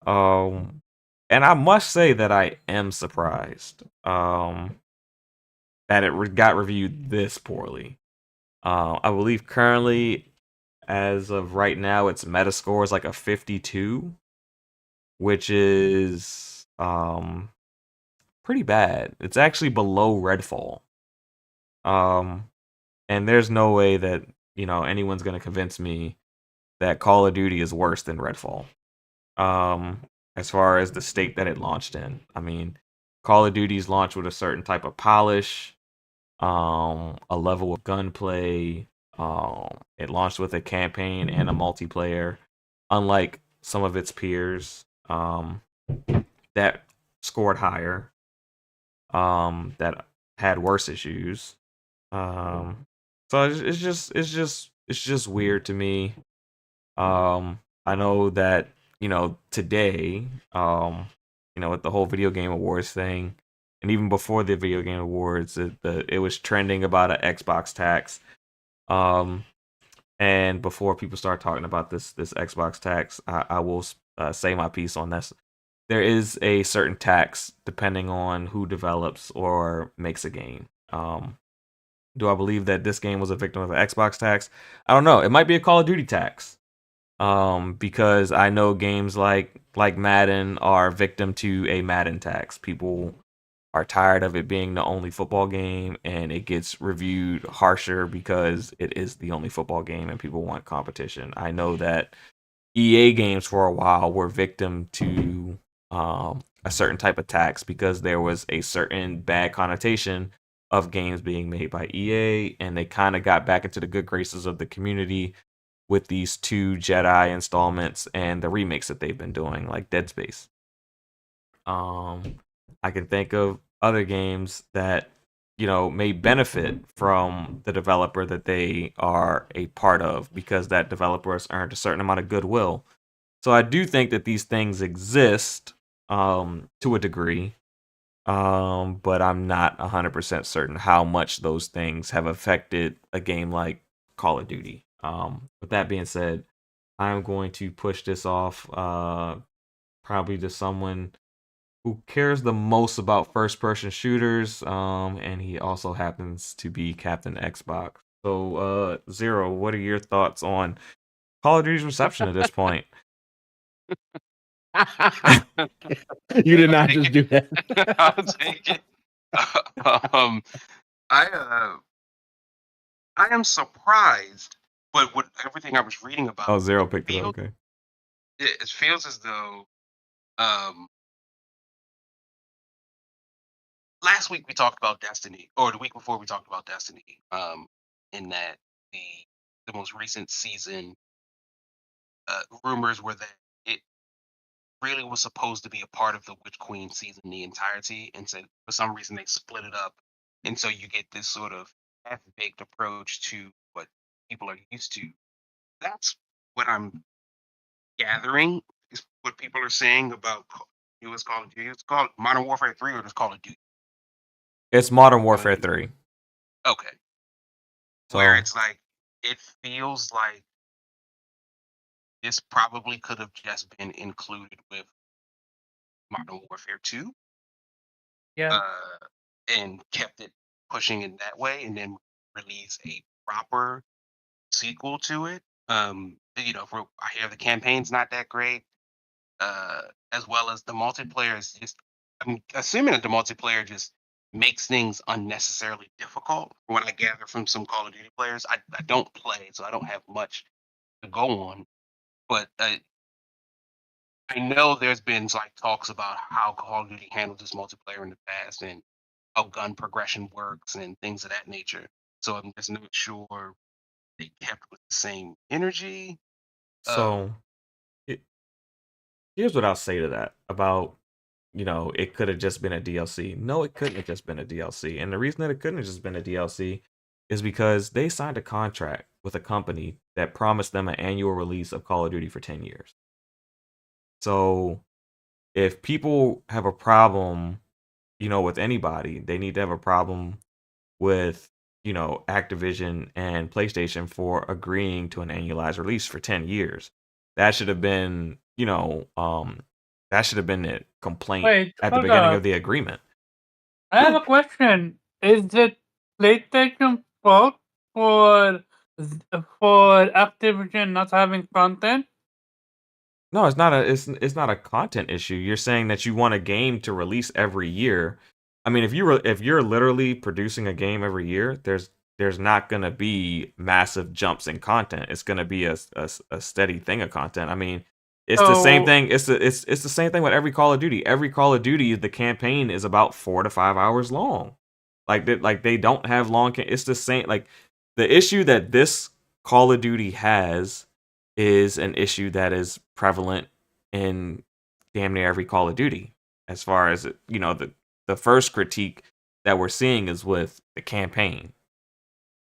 And I must say that I am surprised. That it got reviewed this poorly. I believe currently, as of right now, its Metascore is like a 52, which is pretty bad. It's actually below Redfall. And there's no way that anyone's gonna convince me that Call of Duty is worse than Redfall. As far as the state that it launched in, I mean, Call of Duty's launched with a certain type of polish. A level of gunplay. It launched with a campaign and a multiplayer, unlike some of its peers that scored higher, that had worse issues. So it's just weird to me. I know that today, with the whole video game awards thing. And even before the Video Game Awards, it was trending about an Xbox tax. And before people start talking about this Xbox tax, I will say my piece on this. There is a certain tax depending on who develops or makes a game. Do I believe that this game was a victim of an Xbox tax? I don't know. It might be a Call of Duty tax. Because I know games like Madden are victim to a Madden tax. People are tired of it being the only football game, and it gets reviewed harsher because it is the only football game and people want competition. I know that EA games for a while were victim to a certain type of tax because there was a certain bad connotation of games being made by EA, and they kind of got back into the good graces of the community with these 2 Jedi installments and the remakes that they've been doing, like Dead Space. I can think of other games that may benefit from the developer that they are a part of, because that developer has earned a certain amount of goodwill. So I do think that these things exist to a degree, but I'm not 100% certain how much those things have affected a game like Call of Duty. With that being said, I'm going to push this off probably to someone who cares the most about first-person shooters, and he also happens to be Captain Xbox. So, Zero, what are your thoughts on Call of Duty's reception at this point? You did not just do that. I'll take it. um, I am surprised, but with everything I was reading about, Oh, Zero picked it up. Okay. it feels as though last week we talked about Destiny, or the week before we talked about Destiny. In that the most recent season, rumors were that it really was supposed to be a part of the Witch Queen season, the entirety, and so for some reason they split it up, and so you get this sort of half-baked approach to what people are used to. That's what I'm gathering is what people are saying about US Call of Duty. It's called Modern Warfare 3 or just Call of Duty. It's Modern Warfare 3. Okay. So, Where it's like, it feels like this probably could have just been included with Modern Warfare 2. Yeah. And kept it pushing in that way, and then release a proper sequel to it. You know, I hear the campaign's not that great, as well as the multiplayer is just. I'm assuming that the multiplayer just makes things unnecessarily difficult. From what I gather from some Call of Duty players, I don't play, so I don't have much to go on. But I know there's been like talks about how Call of Duty handled this multiplayer in the past and how gun progression works and things of that nature. So I'm just not sure they kept with the same energy. so here's what I'll say to that about, it could have just been a DLC. No, it couldn't have just been a DLC. And the reason that it couldn't have just been a DLC is because they signed a contract with a company that promised them an annual release of Call of Duty for 10 years. So if people have a problem, with anybody, they need to have a problem with, Activision and PlayStation for agreeing to an annualized release for 10 years. That should have been, that should have been the complaint Wait, at the hold beginning up. of the agreement. I have a question. Is it PlayStation fault for Activision not having content? No, it's not a content issue. You're saying that you want a game to release every year. I mean, if you're literally producing a game every year, there's not gonna be massive jumps in content. It's gonna be a steady thing of content. I mean, it's the same thing. It's the same thing with every Call of Duty. Every Call of Duty, the campaign is about 4 to 5 hours long. Like they don't have long. It's the same. Like the issue that this Call of Duty has is an issue that is prevalent in damn near every Call of Duty. As far as the first critique that we're seeing is with the campaign.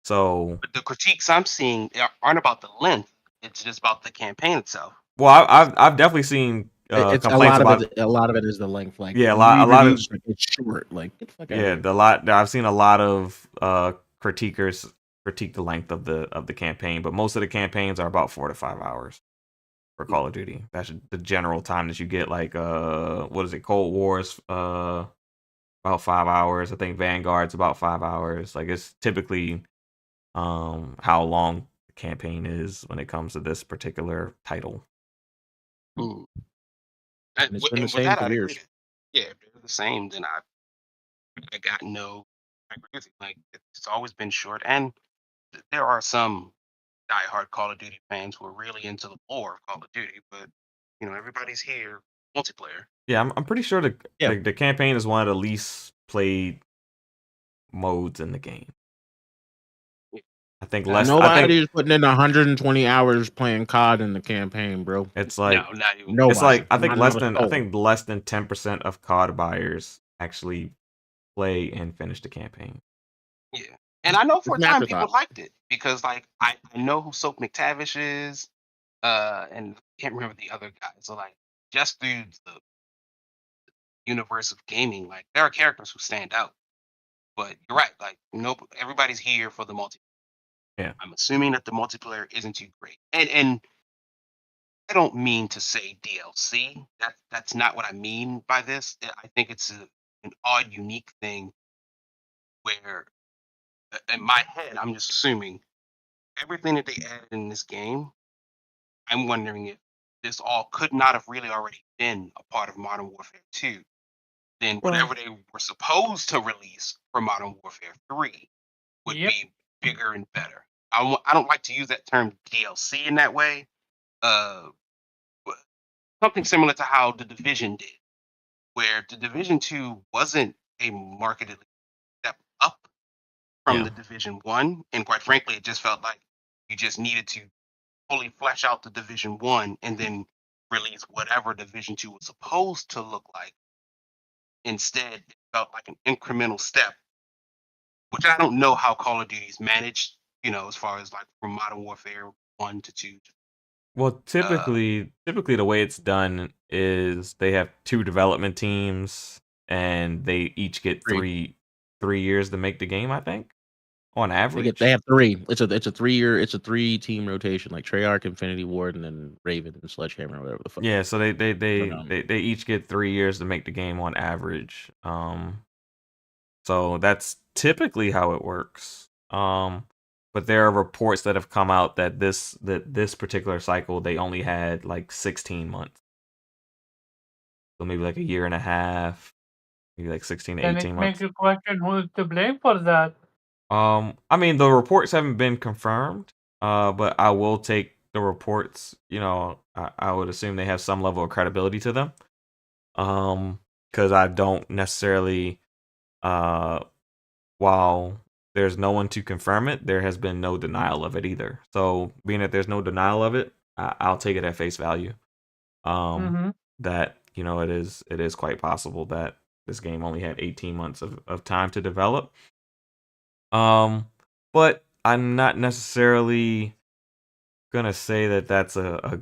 So But the critiques I'm seeing aren't about the length; it's just about the campaign itself. well, I've definitely seen It's complaints about a lot of it is the length. Like Yeah, a lot of like, it's short. Like get the fuck out yeah, of here. I've seen a lot of critiquers critique the length of the campaign, but most of the campaigns are about 4 to 5 hours for Call of Duty. That's the general time that you get. Like what is it? Cold War's about 5 hours. I think Vanguard's about 5 hours. Like it's typically how long the campaign is when it comes to this particular title. Mm. And it's been the with same that, for I'd years. agree. Yeah, if they're the same, then I got no. I agree with you. Like it's always been short, and there are some diehard Call of Duty fans who are really into the lore of Call of Duty, but everybody's here multiplayer. Yeah, I'm pretty sure Yeah. the campaign is one of the least played modes in the game. I think Nobody is putting in 120 hours playing COD in the campaign, bro. It's like No, not even. Nobody. it's like I think Not less another than soul. less than 10% of COD buyers actually play and finish the campaign. Yeah. And I know for a It's an time people afterthought. liked it because, like, I know who Soap McTavish is. and can't remember the other guys. So like just through the universe of gaming, like there are characters who stand out. But you're right, like nope, everybody's here for the multi. Yeah. I'm assuming that the multiplayer isn't too great, and I don't mean to say DLC. That's not what I mean by this. I think it's an odd, unique thing where, in my head, I'm just assuming everything that they added in this game. I'm wondering if this all could not have really already been a part of Modern Warfare 2. Then Well, whatever they were supposed to release for Modern Warfare 3 would Yep. be bigger and better. I don't like to use that term DLC in that way. Uh, Something similar to how the Division did, where the Division 2 wasn't a marketed step up from yeah. the Division 1, and quite frankly, it just felt like you just needed to fully flesh out the Division 1 and then release whatever Division 2 was supposed to look like. Instead, it felt like an incremental step, which I don't know how Call of Duty's managed, as far as like from Modern Warfare 1 to 2. Well, Uh, typically the way it's done is they have 2 development teams and they each get 3 years to make the game, I think, on average. They have 3. It's a 3-team rotation, like Treyarch, Infinity Ward, and then Raven and Sledgehammer, or whatever the fuck. Yeah, so they But, each get 3 years to make the game on average. So that's typically how it works. But there are reports that have come out that this particular cycle they only had like 16 months. So maybe like a year and a half, maybe like 16 to Then 18 it months. makes you question who's to blame for that. I mean the reports haven't been confirmed, but I will take the reports, I would assume they have some level of credibility to them. Because I don't necessarily while there's no one to confirm it, there has been no denial of it either. So being that there's no denial of it, I'll take it at face value. Mm-hmm. That it is quite possible that this game only had 18 months of time to develop. But I'm not necessarily gonna say that that's a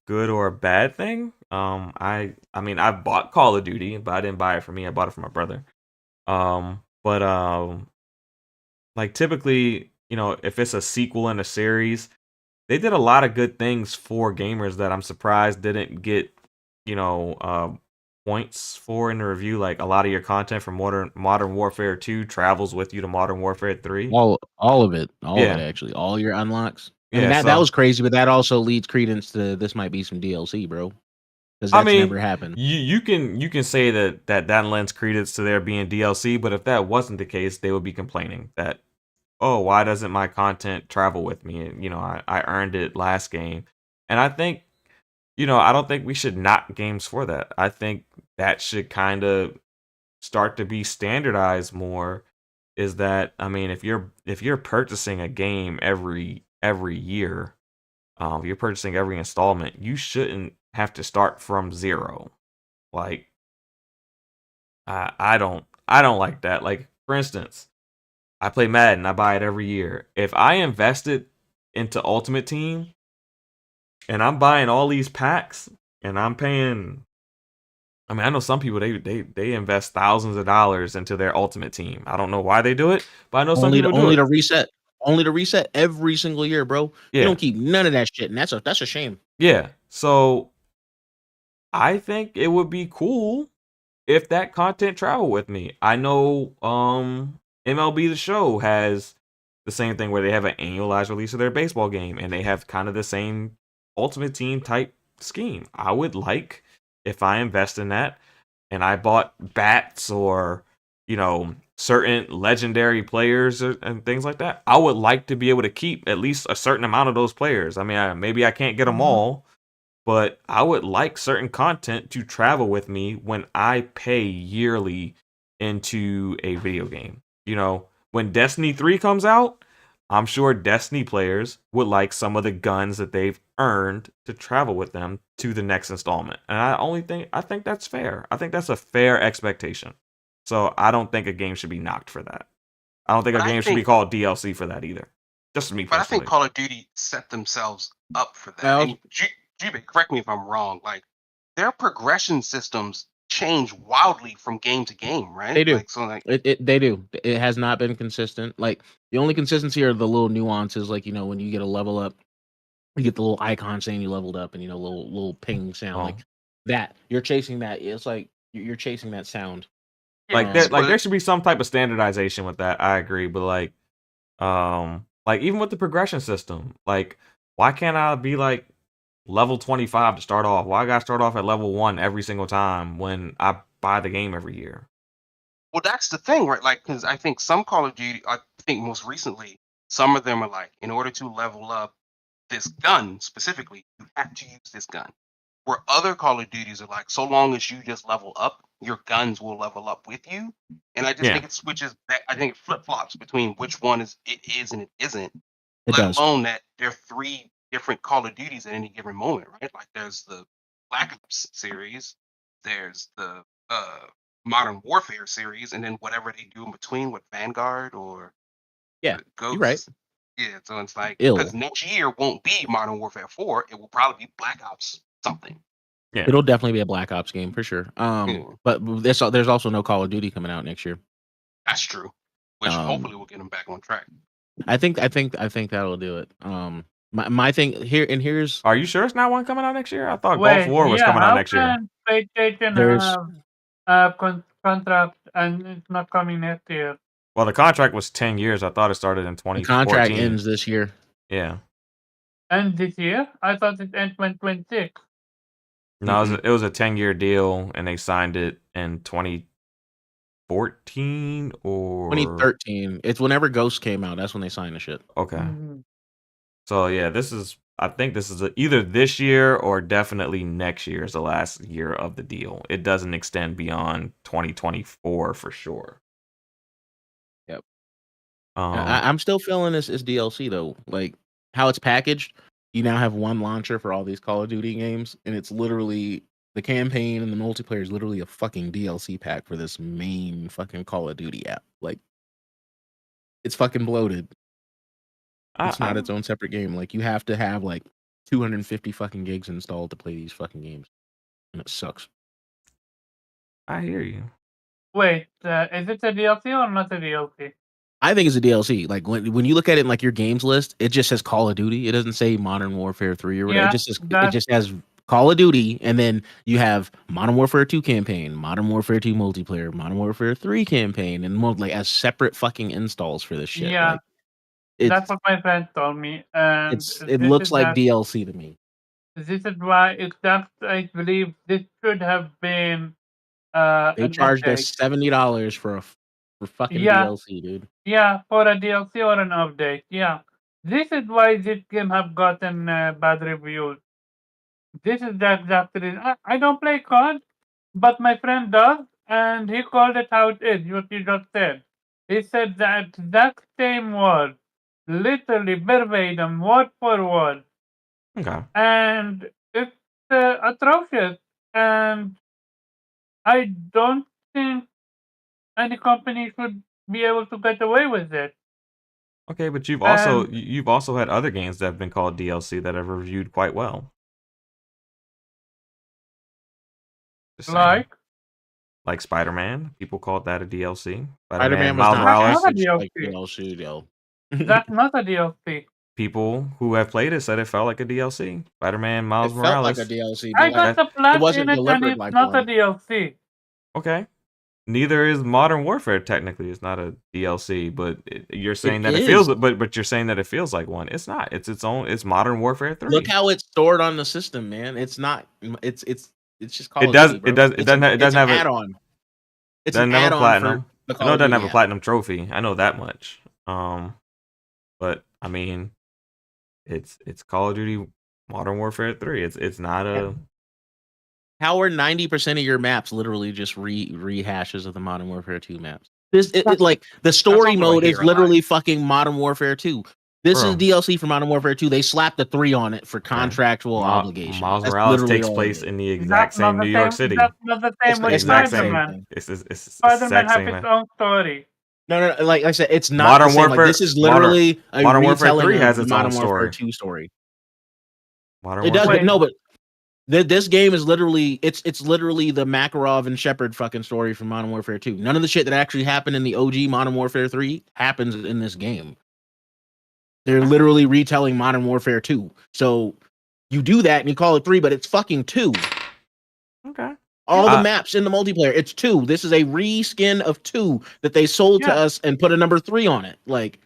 good or a bad thing. I mean I bought Call of Duty, but I didn't buy it for me. I bought it for my brother. But like typically, if it's a sequel in a series, they did a lot of good things for gamers that I'm surprised didn't get, points for in the review. Like a lot of your content from Modern Warfare 2 travels with you to Modern Warfare 3. all of it actually, all your unlocks. I mean Yeah, that so was crazy, but that also leads credence to this might be some DLC, bro, because I that's mean, never happened. you can say that lends credence to there being DLC, but if that wasn't the case, they would be complaining that, oh, why doesn't my content travel with me? And I earned it last game, and I think I don't think we should knock games for that. I think that should kind of start to be standardized more. Is that, I mean, if you're purchasing a game every year, if you're purchasing every installment, you shouldn't have to start from zero. Like, I don't like that. Like, for instance, I play Madden, I buy it every year. If I invested into Ultimate Team and I'm buying all these packs and I'm paying, I mean, I know some people they invest thousands of dollars into their Ultimate Team. I don't know why they do it, but I know some people do Only it. to reset every single year, bro. Yeah. You don't keep none of that shit, and that's a shame. Yeah. So I think it would be cool if that content traveled with me. I know MLB The Show has the same thing where they have an annualized release of their baseball game and they have kind of the same Ultimate Team type scheme. I would like, if I invest in that and I bought bats or certain legendary players and things like that, I would like to be able to keep at least a certain amount of those players. I mean, maybe I can't get them all, but I would like certain content to travel with me when I pay yearly into a video game. When Destiny 3 comes out, I'm sure Destiny players would like some of the guns that they've earned to travel with them to the next installment. And I think that's fair. I think that's a fair expectation. So I don't think a game should be knocked for that. I don't think a game should be called DLC for that either. Just me personally. But I think Call of Duty set themselves up for that. Well, And GB, correct me if I'm wrong. Like their progression systems change wildly from game to game, right? they do. Like so, like They do. It has not been consistent. Like the only consistency are the little nuances, like when you get a level up, you get the little icon saying you leveled up, and little ping sound Oh. like that. You're chasing that. It's like you're chasing that sound. Like there should be some type of standardization with that. I agree, but like even with the progression system, like why can't I be like level 25 to start off? Why I gotta start off at level 1 every single time when I buy the game every year? Well, that's the thing, right? Like, because I think some Call of Duty, I think most recently, some of them are like, in order to level up this gun specifically, you have to use this gun. Where other Call of Duties are like, so long as you just level up, your guns will level up with you. And I just think it switches back. I think it flip flops between which one it is and it isn't. It Let does. alone that there are 3 different Call of Duties at any given moment, right? Like there's the Black Ops series, there's the Modern Warfare series, and then whatever they do in between with Vanguard or Yeah, Ghosts. you're right. Yeah, so it's like Ill. because next year won't be Modern Warfare 4, it will probably be Black Ops something. Yeah. It'll definitely be a Black Ops game for sure. But there's also no Call of Duty coming out next year. That's true. Which hopefully will get them back on track. I think that'll do it. My thing here, and here's. Are you sure it's not one coming out next year? I thought Gulf War was coming out next year. PlayStation have contract and it's not coming next year? Well, the contract was 10 years. I thought it started in 2014. The contract ends this year. Yeah. And this year? I thought it ends 2026. No, it was a 10-year deal, and they signed it in 2014 or 2013. It's whenever Ghost came out. That's when they signed the shit. Okay. Mm-hmm. So yeah, I think this is either this year or definitely next year is the last year of the deal. It doesn't extend beyond 2024 for sure. Yep. I'm still feeling this is DLC though. Like how it's packaged. You now have one launcher for all these Call of Duty games, and it's literally the campaign and the multiplayer is literally a fucking DLC pack for this main fucking Call of Duty app. Like, it's fucking bloated. It's not its own separate game. Like, you have to have like 250 fucking gigs installed to play these fucking games, and it sucks. I hear you. Wait, is it a DLC or not a DLC? I think it's a DLC. Like when you look at it in like your games list, it just says Call of Duty. It doesn't say Modern Warfare 3 or whatever. It just has Call of Duty, and then you have Modern Warfare 2 campaign, Modern Warfare 2 multiplayer, Modern Warfare 3 campaign, and more like as separate fucking installs for this shit. Yeah, like, that's what my friend told me. And it looks like DLC to me. This is why I believe this should have been. They charged us $70 for fucking DLC, dude. Yeah, for a DLC or an update. Yeah, this is why this game have gotten bad reviews. This is the exact reason. I don't play COD, but my friend does, and he called it how it is. What you just said. He said the exact same word, literally verbatim, word for word. Okay. And it's atrocious, and I don't think any company should be able to get away with it. Okay, but you've also had other games that have been called DLC that have reviewed quite well. Like Spider-Man, people called that a DLC. Spider-Man Miles Morales. That's not a DLC. That's not a DLC. People who have played it said it felt like a DLC. Spider-Man, Miles Morales. Felt like a DLC. I got the plot it wasn't in it, and delivered it's like not one. a DLC. Okay. Neither is Modern Warfare. Technically, it's not a DLC, but you're saying that it feels. But you're saying that it feels like one. It's not. It's its own. It's Modern Warfare 3. Look how it's stored on the system, man. It's not. It's just Call it of does. Duty, bro. It doesn't have an add-on. It's an add-on platinum. for the I know it doesn't have a app. platinum trophy. I know that much. But I mean, it's Call of Duty Modern Warfare 3. It's not a. How are 90% of your maps literally just rehashes of the Modern Warfare 2 maps? Like the story mode is literally fucking Modern Warfare 2. This is DLC for Modern Warfare 2. They slapped the 3 on it for contractual obligation. Miles Morales takes place in the exact same New York City. That's not the same with Spider-Man. Spider-Man has its own story. No. Like I said, it's not Modern the same. Warfare. Like, this is literally Modern Warfare retelling 3 has its Modern own Warfare story. 2 story. Modern It does, Warfare. but no, but this game is literally it's literally the Makarov and Shepard fucking story from Modern Warfare 2. None of the shit that actually happened in the OG Modern Warfare 3 happens in this game. They're literally retelling Modern Warfare 2. So you do that and you call it 3, but it's fucking 2. Okay. All the maps in the multiplayer, it's 2. This is a reskin of 2 that they sold to us and put a number 3 on it. Like,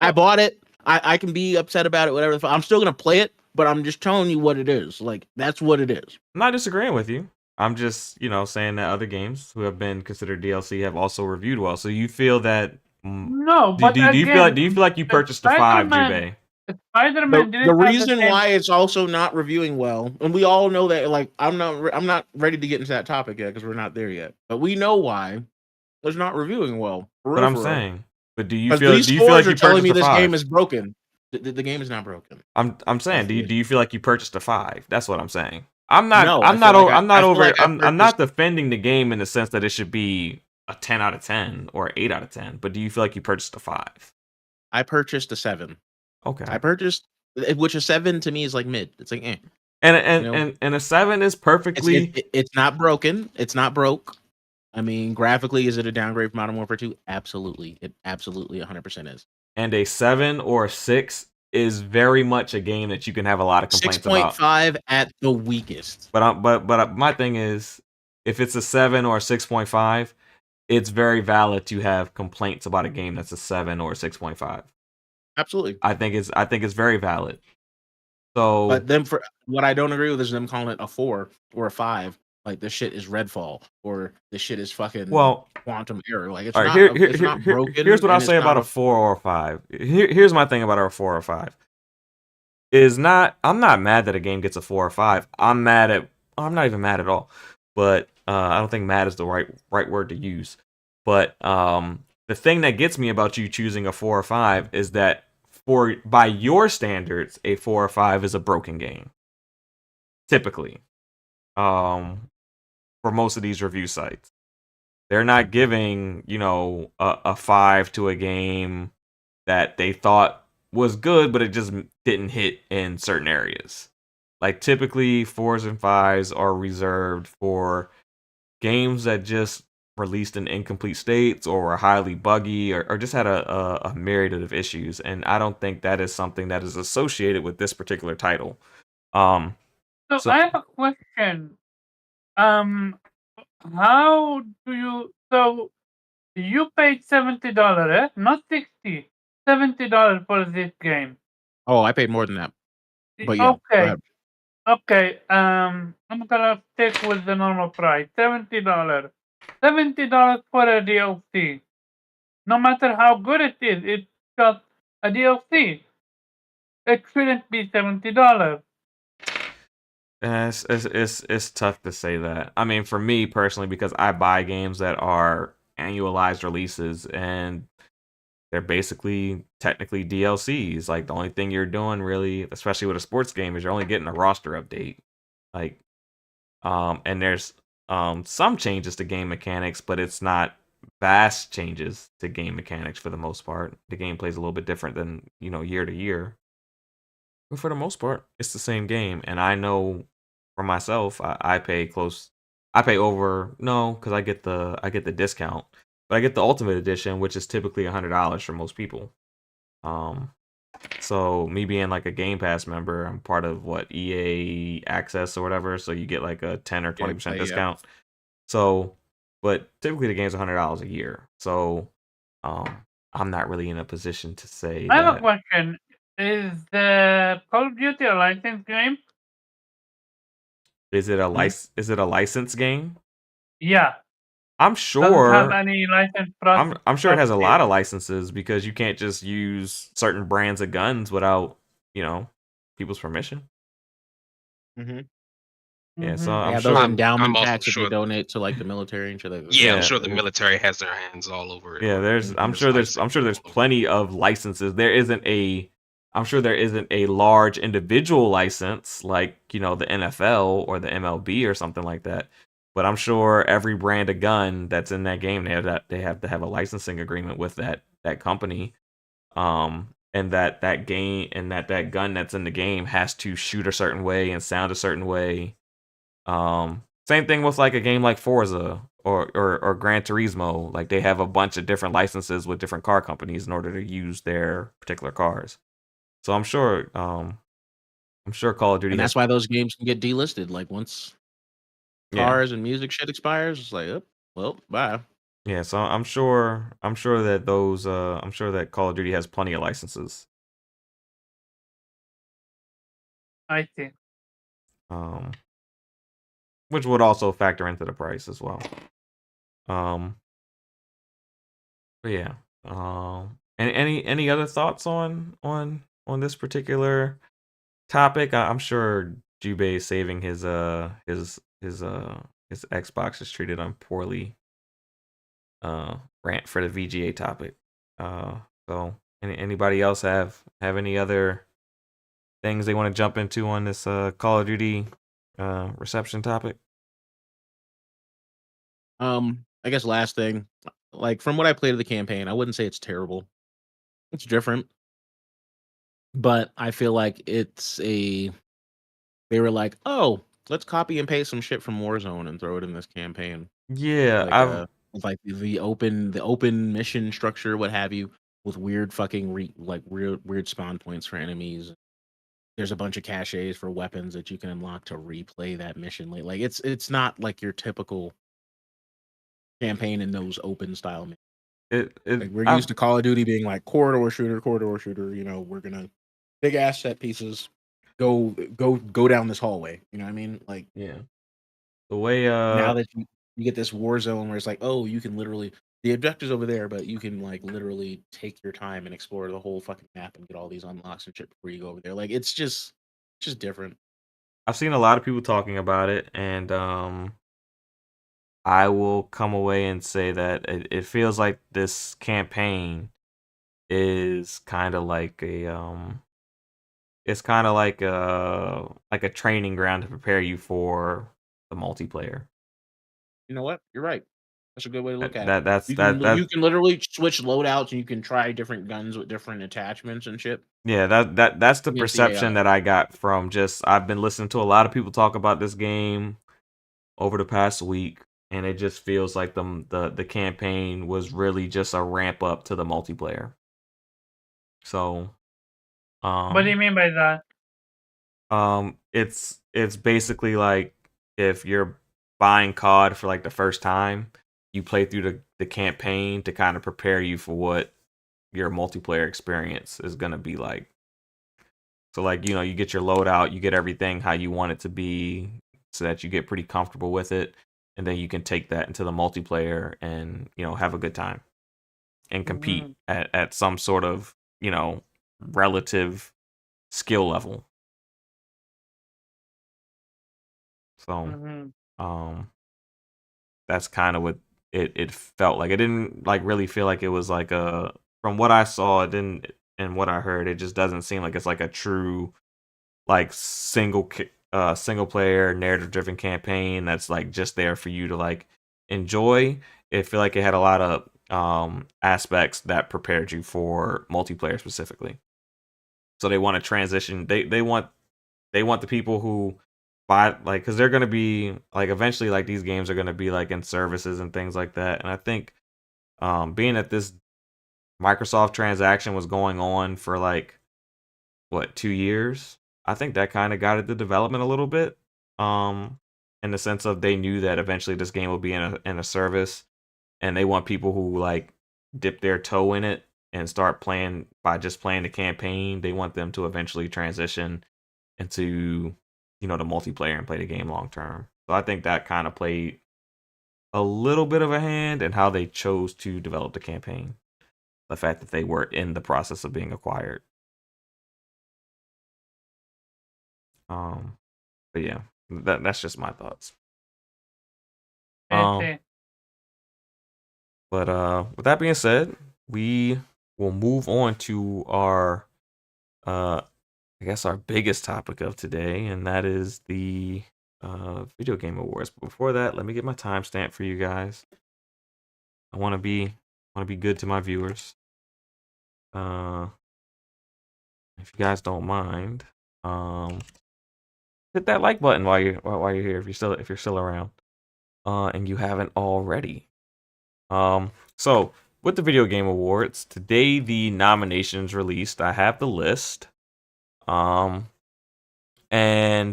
I bought it. I can be upset about it, whatever. I'm still gonna play it, but I'm just telling you what it is. Like, that's what it is. I'm not disagreeing with you. I'm just, saying that other games who have been considered DLC have also reviewed well. So you feel that? No, Do but you feel like? Do you feel like you purchased the 5, Jubei? Spider-Man didn't The have reason same- why it's also not reviewing well, and we all know that. Like, I'm not ready to get into that topic yet because we're not there yet. But we know why it's not reviewing well. But I'm saying, but do you because feel? these Do you feel scores like you are telling purchased me the this 5? game is broken. The game is not broken. I'm saying, do That's you feel like you purchased a 5? That's what I'm saying. I'm not. No, I'm I not. feel like I'm not I feel over. like I I'm not purchased- defending the game in the sense that it should be a 10 out of 10 or 8 out of 10. But do you feel like you purchased a 5? I purchased a 7. Okay. I purchased, which a 7 to me is like mid. It's like And a 7 is perfectly. It's not broken. It's not broke. I mean, graphically, is it a downgrade from Modern Warfare 2? Absolutely. It absolutely 100% is. And a 7 or a 6 is very much a game that you can have a lot of complaints about. 6.5 at the weakest. But my thing is, if it's a 7 or a 6.5, it's very valid to have complaints about a game that's a 7 or a 6.5. Absolutely. I think it's very valid. So, but then for what I don't agree with is them calling it a 4 or a 5. Like, this shit is Redfall, or this shit is fucking Quantum Error. Like, it's not. It's not broken. Here's what I'll say about a 4 or a 5. Here's my thing about a 4 or 5. I'm not mad that a game gets a 4 or 5. I'm not even mad at all. But I don't think mad is the right word to use. But the thing that gets me about you choosing a 4 or 5 is that by your standards, a 4 or 5 is a broken game. Typically. For most of these review sites. They're not giving, a 5 to a game that they thought was good, but it just didn't hit in certain areas. Like, typically 4s and 5s are reserved for games that just released in incomplete states or were highly buggy or just had a myriad of issues. And I don't think that is something that is associated with this particular title. So I have a question. How do you? So you paid $70, not $60. $70 for this game. Oh, I paid more than that. But yeah. Okay. Okay. I'm gonna stick with the normal price. $70. $70 for a DLC. No matter how good it is, it's just a DLC. It shouldn't be $70. It's tough to say that. I mean, for me personally, because I buy games that are annualized releases and they're basically technically DLCs. Like, the only thing you're doing really, especially with a sports game, is you're only getting a roster update. Like, and there's some changes to game mechanics, but it's not vast changes to game mechanics for the most part. The game plays a little bit different than, year to year. But for the most part, it's the same game. And I know for myself, I pay over, no, because I get the discount. But I get the Ultimate Edition, which is typically $100 for most people. So me being like a Game Pass member, I'm part of EA Access or whatever. So you get like a 10 or 20% discount. So, but typically the game's $100 a year. So, I'm not really in a position to say. I have a question. Is the Call of Duty a licensed game? Is it a licensed game? Yeah. I'm Does it sure. have any license process? I'm sure it has a lot of licenses because you can't just use certain brands of guns without, people's permission. Mm-hmm. Yeah, so Yeah, I'm those sure. endowment also packs that sure- they donate to like the military and shit. Like that. Yeah, I'm sure the military has their hands all over it. Yeah, I'm sure there's licenses. plenty of licenses. I'm sure there isn't a large individual license like, the NFL or the MLB or something like that. But I'm sure every brand of gun that's in that game, they have to have a licensing agreement with that company. And and that game and that gun that's in the game has to shoot a certain way and sound a certain way. Same thing with like a game like Forza or Gran Turismo. Like they have a bunch of different licenses with different car companies in order to use their particular cars. So I'm sure Call of Duty And has that's why those games can get delisted. Like once yeah. cars and music shit expires, it's like, oh, well, bye. Yeah, so I'm sure that those I'm sure that Call of Duty has plenty of licenses. I see. Which would also factor into the price as well. But yeah. Any other thoughts on this particular topic? I'm sure Jubei is saving his Xbox is treated unpoorly rant for the VGA topic. So anybody else have any other things they want to jump into on this Call of Duty reception topic? I guess last thing, like from what I played of the campaign, I wouldn't say it's terrible. It's different, but I feel like they were like, oh, let's copy and paste some shit from Warzone and throw it in this campaign. Yeah, Like like the open mission structure, what have you, with weird fucking weird spawn points for enemies. There's a bunch of caches for weapons that you can unlock to replay that mission. Like it's not like your typical campaign in those open style. Like we're used to Call of Duty being like corridor shooter. You know, we're gonna big ass set pieces. Go down this hallway. You know what I mean? Like yeah. The way now that you get this war zone where it's like, oh, you can literally the objective's over there, but you can like literally take your time and explore the whole fucking map and get all these unlocks and shit before you go over there. Like it's just different. I've seen a lot of people talking about it, and I will come away and say that it feels like this campaign is kind of like it's kind of like a training ground to prepare you for the multiplayer. You know what? You're right. That's a good way to look at it. That's You that can literally switch loadouts and you can try different guns with different attachments and shit. yeah, that's the Against the perception AI. that I got from I've been listening to a lot of people talk about this game over the past week, and it just feels like the campaign was really just a ramp up to the multiplayer. So, What do you mean by that? it's basically like if you're buying COD for like the first time, you play through the campaign to kind of prepare you for what your multiplayer experience is gonna be like. So like, you know, you get your loadout, you get everything how you want it to be so that you get pretty comfortable with it, and then you can take that into the multiplayer and, you know, have a good time and compete at some sort of, you know, relative skill level. So that's kind of what it felt like. It didn't like really feel like it was like from what I saw, it didn't, and what I heard, it just doesn't seem like it's like a true like single player narrative driven campaign that's like just there for you to like enjoy. It feel like it had a lot of aspects that prepared you for multiplayer specifically. So they want to transition. They want the people who buy, like, because they're gonna be like eventually like these games are gonna be like in services and things like that. And I think being that this Microsoft transaction was going on for like what 2 years, I think that kind of guided the development a little bit. In the sense of they knew that eventually this game will be in a service, and they want people who like dip their toe in it and start playing by just playing the campaign. They want them to eventually transition into, you know, the multiplayer and play the game long term. So I think that kind of played a little bit of a hand in how they chose to develop the campaign. The fact that they were in the process of being acquired. But yeah, that's just my thoughts. Okay. But with that being said, we will move on to our I guess our biggest topic of today, and that is the video game awards. But before that, let me get my timestamp for you guys. I want to be good to my viewers. if you guys don't mind, hit that like button while you're here if you're still around, and you haven't already. So with the video game awards today, the nominations released. I have the list, and I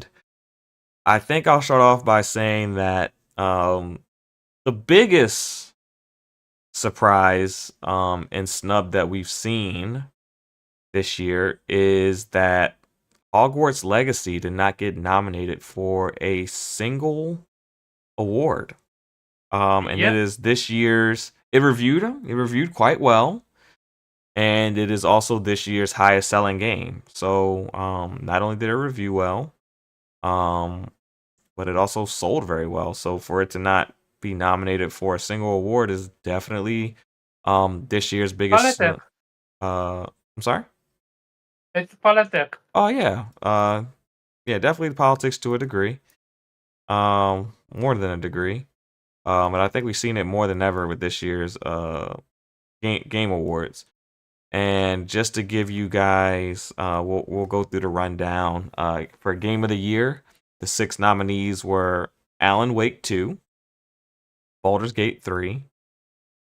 think I'll start off by saying that the biggest surprise and snub that we've seen this year is that Hogwarts Legacy did not get nominated for a single award. And Yeah. it is this year's. It reviewed quite well, and it is also this year's highest selling game. So not only did it review well, but it also sold very well. So for it to not be nominated for a single award is definitely this year's biggest. Politics. I'm sorry. It's politics. Oh yeah. Yeah, definitely politics to a degree. More than a degree. And I think we've seen it more than ever with this year's game awards. And just to give you guys, we'll go through the rundown. For Game of the Year, the 6 nominees were Alan Wake 2, Baldur's Gate 3,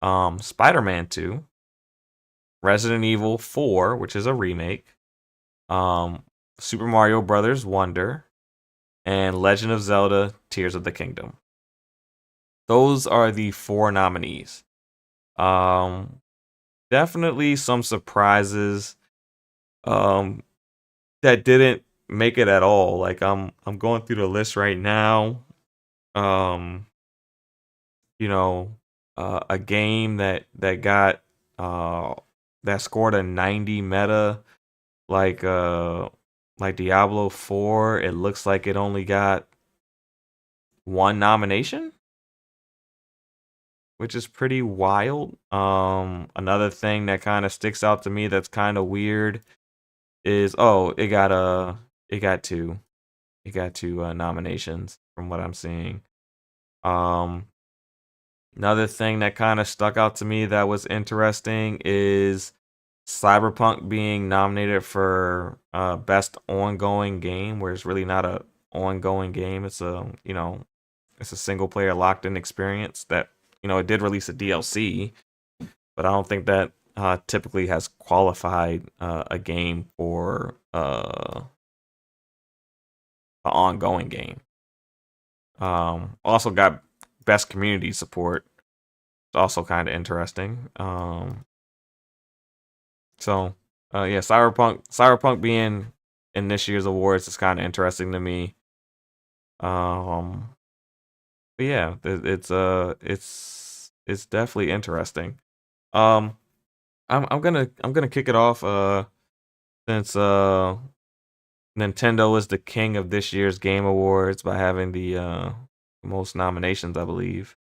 Spider-Man 2, Resident Evil 4, which is a remake, Super Mario Brothers Wonder, and Legend of Zelda Tears of the Kingdom. Those are the 4 nominees. Definitely some surprises that didn't make it at all. Like I'm going through the list right now. A game that got that scored a 90 meta, like Diablo 4. It looks like it only got 1 nomination, which is pretty wild. Another thing that kind of sticks out to me that's kind of weird is it got 2 nominations from what I'm seeing. Another thing that kind of stuck out to me that was interesting is Cyberpunk being nominated for best ongoing game, where it's really not a ongoing game. It's a single player locked in experience that it did release a DLC, but I don't think that typically has qualified a game for an ongoing game. Also got best community support. It's also kind of interesting. Cyberpunk being in this year's awards is kind of interesting to me. But yeah, it's definitely interesting. I'm gonna kick it off since Nintendo is the king of this year's Game Awards by having the most nominations, I believe.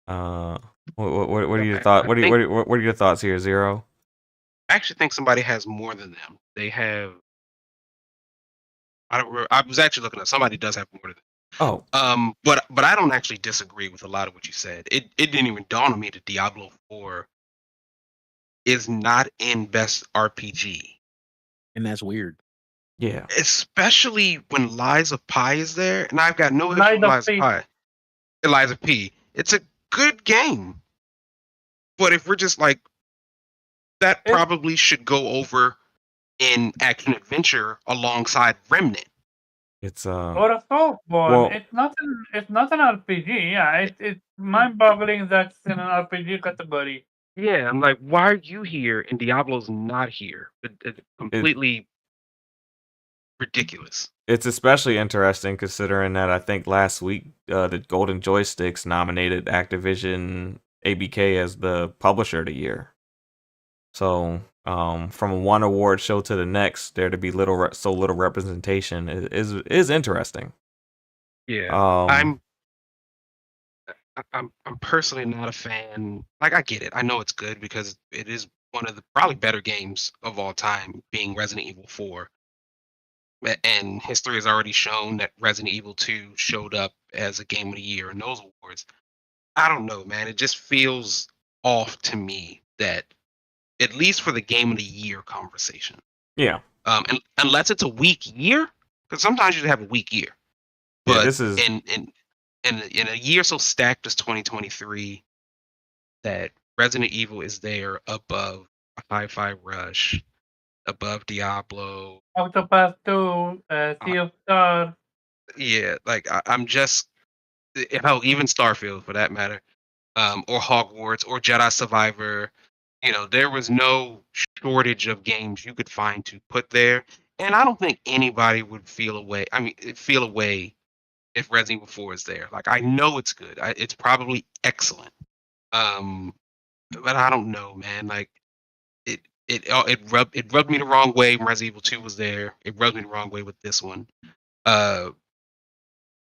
What are your thoughts? What are your thoughts here, Zero? I actually think somebody has more than them. They have. I was actually looking at somebody does have more than them. Oh, but I don't actually disagree with a lot of what you said. It didn't even dawn on me that Diablo 4 is not in best RPG. And that's weird. yeah. Especially when Lies of Pi is there, and I've got no issue with Lies of Pi. Lies of P. It's a good game. But if we're just like, that probably should go over in action adventure alongside Remnant. It's Or a Soulsborne. well- It's not an RPG. Yeah, it's mind-boggling that's in an RPG category. Yeah, I'm like, why are you here and Diablo's not here? It's completely ridiculous. It's especially interesting considering that I think last week the Golden Joysticks nominated Activision ABK as the publisher of the year. So from one award show to the next, there to be so little representation is interesting. Yeah, Um, I'm personally not a fan. Like, I get it. I know it's good because it is one of the probably better games of all time, being Resident Evil 4. And history has already shown that Resident Evil 2 showed up as a Game of the Year in those awards. I don't know, man. It just feels off to me that, at least for the Game of the Year conversation, Yeah. And unless it's a weak year, because sometimes you have a weak year. Yeah, But this is in a year so stacked as 2023, that Resident Evil is there above Hi-Fi Rush, above Diablo. Octopath 2, Sea of Stars. Yeah, like I'm just hell, even Starfield for that matter, or Hogwarts or Jedi Survivor. There was no shortage of games you could find to put there, and I don't think anybody would feel away. I mean, feel away if Resident Evil 4 is there. Like I know it's good. It's probably excellent. But I don't know, man. Like it rubbed me the wrong way when Resident Evil 2 was there. It rubbed me the wrong way with this one.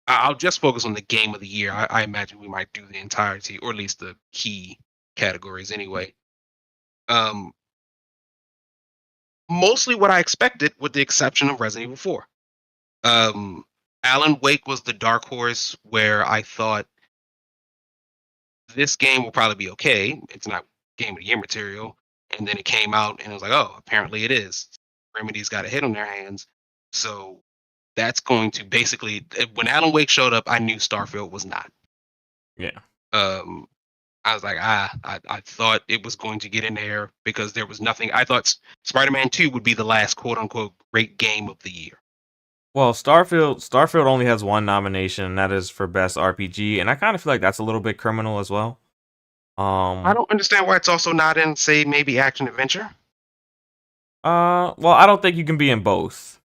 I'll just focus on the game of the year. I imagine we might do the entirety, or at least the key categories anyway. Mostly what I expected, with the exception of Resident Evil 4. Alan Wake was the dark horse where I thought this game will probably be okay. It's not game of the year material. And then it came out and it was like, oh, apparently it is. Remedy's got a hit on their hands. So that's going to basically, when Alan Wake showed up, I knew Starfield was not. yeah. I was like, I thought it was going to get in there because there was nothing. I thought Spider-Man 2 would be the last quote unquote great game of the year. Well, Starfield only has one nomination, and that is for best RPG, and I kind of feel like that's a little bit criminal as well. I don't understand why it's also not in, say, maybe action adventure. Well, I don't think you can be in both.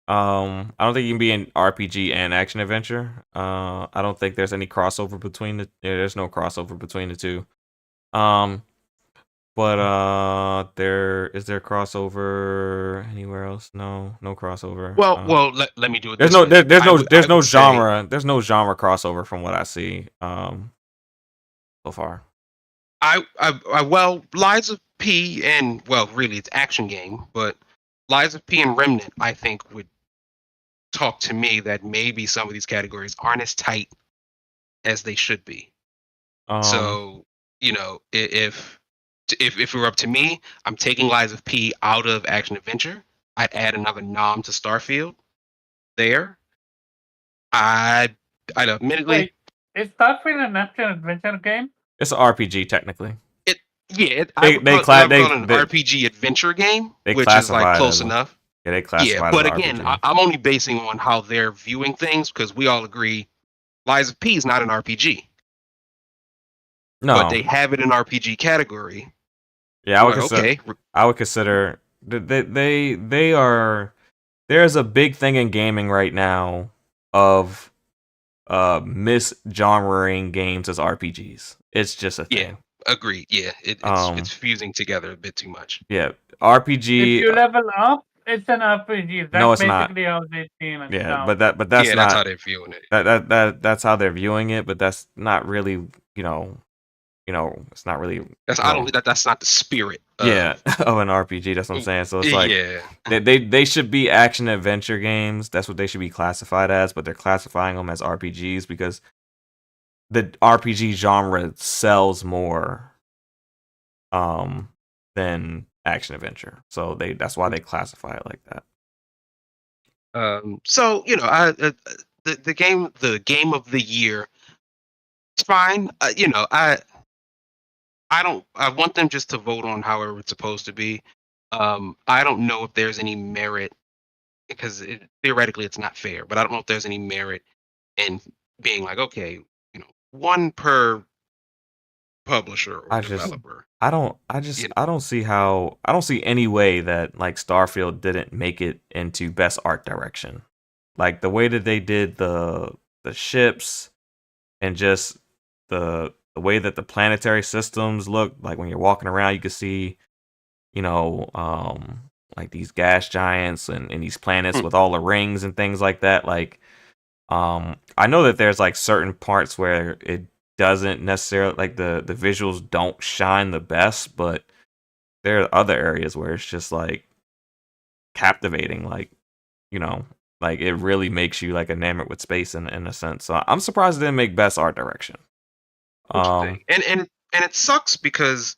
I don't think you can be in RPG and action adventure. I don't think there's any crossover between there's no crossover between the two. But there crossover anywhere else? No crossover. Well, let me do it. There's this no way. there's no say- genre crossover from what I see so far. Well, Lies of P and, well, really it's action game, but Lies of P and Remnant, I think, would talk to me that maybe some of these categories aren't as tight as they should be. So, if it were up to me, I'm taking Lies of P out of action adventure. I'd add another nom to Starfield there. I'd admittedly, Wait, is Starfield an action adventure game? It's an RPG technically. I would call it an they- RPG adventure game, they which is classify like it close as one. enough. Yeah, they classify Yeah, it but as an again, RPG. I'm only basing on how they're viewing things, because we all agree Lies of P is not an RPG, No, but they have it in RPG category. yeah, Okay, I would consider they are. There's a big thing in gaming right now of misgenrering games as RPGs. It's just a thing. Yeah. agreed. Yeah, it's fusing together a bit too much. Yeah, If RPG. you level up, it's an RPG. That's No, it's not. basically how they team it. Yeah, now. but that's That's not how they're viewing it. that's how they're viewing it. But that's not really it's not really. I don't think that's not the spirit. Of, of an RPG. That's what I'm saying. So it's like yeah, they should be action adventure games. That's what they should be classified as. But they're classifying them as RPGs because the RPG genre sells more than action adventure. So that's why they classify it like that. So the game of the year, it's fine. I want them just to vote on however it's supposed to be. I don't know if there's any merit, because theoretically it's not fair, but I don't know if there's any merit in being like, okay, one per publisher or developer. I don't see any way that like Starfield didn't make it into best art direction. Like the way that they did the ships and just the way that the planetary systems look, like when you're walking around you can see like these gas giants and these planets with all the rings and things like that. Like I know that there's like certain parts where it doesn't necessarily, like the visuals don't shine the best, but there are other areas where it's just like captivating, like like it really makes you like enamored with space in a sense. So I'm surprised it didn't make best art direction. And it sucks because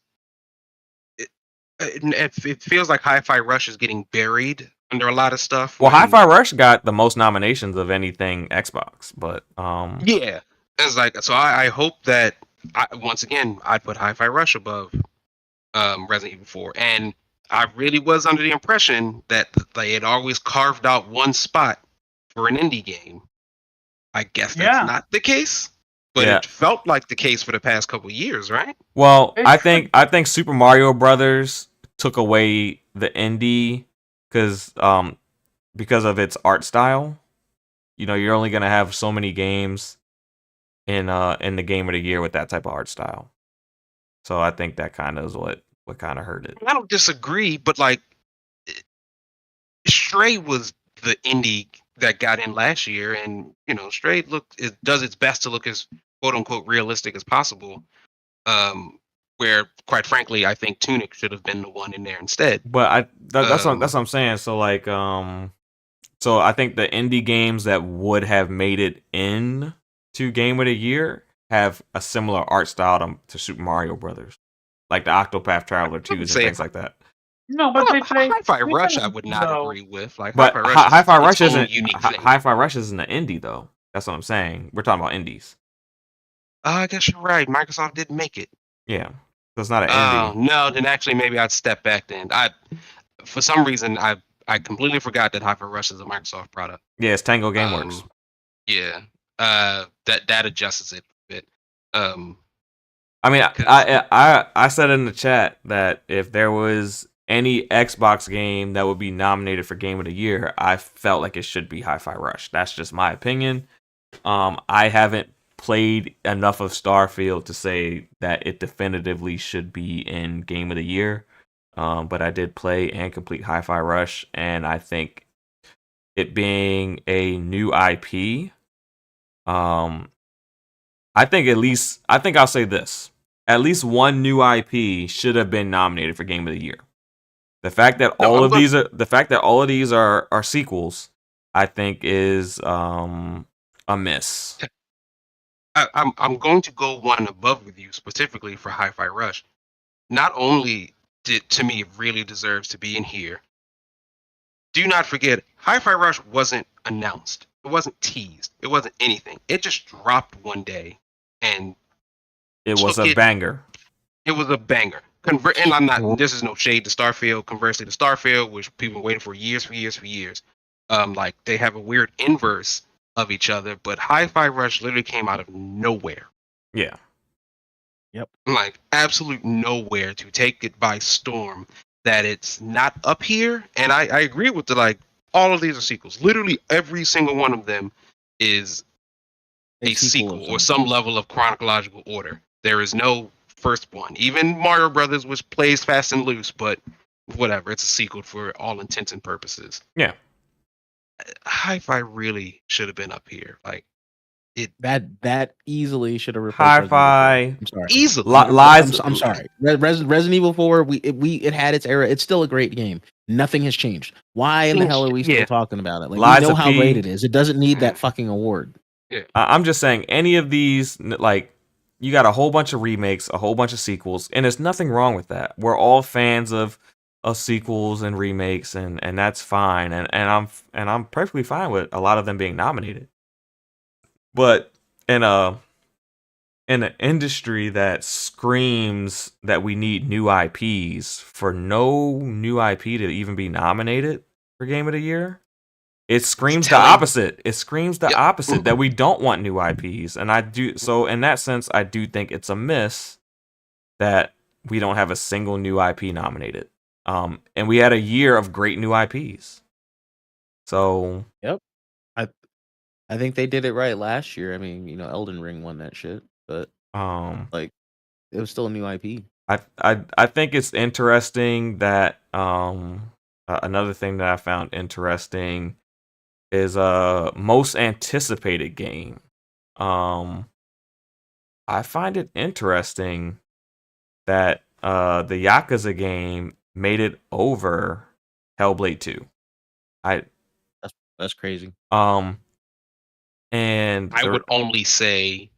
it feels like Hi-Fi Rush is getting buried under a lot of stuff. Well, when- Hi-Fi Rush got the most nominations of anything Xbox, but Yeah, it's like so. I hope that once again I put Hi-Fi Rush above Resident Evil 4, and I really was under the impression that they had always carved out one spot for an indie game. I guess that's Yeah. not the case, but Yeah. it felt like the case for the past couple of years, right? well, It I should- think Super Mario Brothers took away the indie because of its art style. You know, you're only gonna have so many games in the game of the year with that type of art style. So I think that kind of is what kind of hurt it. I don't disagree, but like Stray was the indie that got in last year, and Stray does its best to look as quote unquote realistic as possible. Where quite frankly, I think Tunic should have been the one in there instead. But that's what I'm saying. So like so I think the indie games that would have made it in to Game of the Year have a similar art style to Super Mario Brothers, like the Octopath Traveler 2s and say- things like that. No, but they play. Hi-Fi Rush. I don't would not know. agree with. Like But Hi-Fi Rush, Hi-Fi is Rush its own isn't unique thing. Hi-Fi Rush isn't an indie though. That's what I'm saying. We're talking about indies. I guess you're right. Microsoft didn't make it. Yeah, so it's not an Oh indie. no, then actually maybe I'd step back then. For some reason I completely forgot that Hi-Fi Rush is a Microsoft product. Yeah, it's Tango GameWorks. Yeah. That adjusts it a bit. I mean, 'cause- I said in the chat that if there was any Xbox game that would be nominated for Game of the Year, I felt like it should be Hi-Fi Rush. That's just my opinion. I haven't played enough of Starfield to say that it definitively should be in Game of the Year. But I did play and complete Hi-Fi Rush, and I think it being a new IP, I think I'll say this. At least one new IP should have been nominated for Game of the Year. The fact that all of these are sequels, I think is a miss. I'm going to go one above with you specifically for Hi-Fi Rush. Not only to me it really deserves to be in here. Do not forget, Hi-Fi Rush wasn't announced. It wasn't teased. It wasn't anything. It just dropped one day, and It was took a it- banger. it was a banger. And I'm not. This is no shade to Starfield. Conversely to Starfield, which people been waiting for years. Like they have a weird inverse of each other, but Hi-Fi Rush literally came out of nowhere. Yeah. Like absolute nowhere to take it by storm. That it's not up here, and I agree with all of these are sequels. Literally every single one of them is a sequel or some level of chronological order. There is no first one. Even Mario Brothers, which plays fast and loose, but whatever, it's a sequel for all intents and purposes. Yeah. Hi-Fi really should have been up here. Like That easily should have replaced Hi-Fi. I'm sorry. easily. Lies. I'm sorry. Resident Evil 4, it had its era. It's still a great game. Nothing has changed. Why in the hell are we still Yeah. talking about it? Like Lies we know of how P. great it is. It doesn't need that fucking award. I'm just saying, any of these, like, you got a whole bunch of remakes, a whole bunch of sequels, and there's nothing wrong with that. We're all fans of sequels and remakes, and that's fine, and I'm perfectly fine with a lot of them being nominated. But in an industry that screams that we need new IPs, for no new IP to even be nominated for Game of the Year, it screams the opposite. It screams the opposite, that we don't want new IPs. And I do, so in that sense, I do think it's a miss that we don't have a single new IP nominated. And we had a year of great new IPs. So I think they did it right last year. I mean, Elden Ring won that shit, but it was still a new IP. I think it's interesting that another thing that I found interesting is most anticipated game. I find it interesting that the Yakuza game made it over Hellblade 2. That's crazy. And I would only say,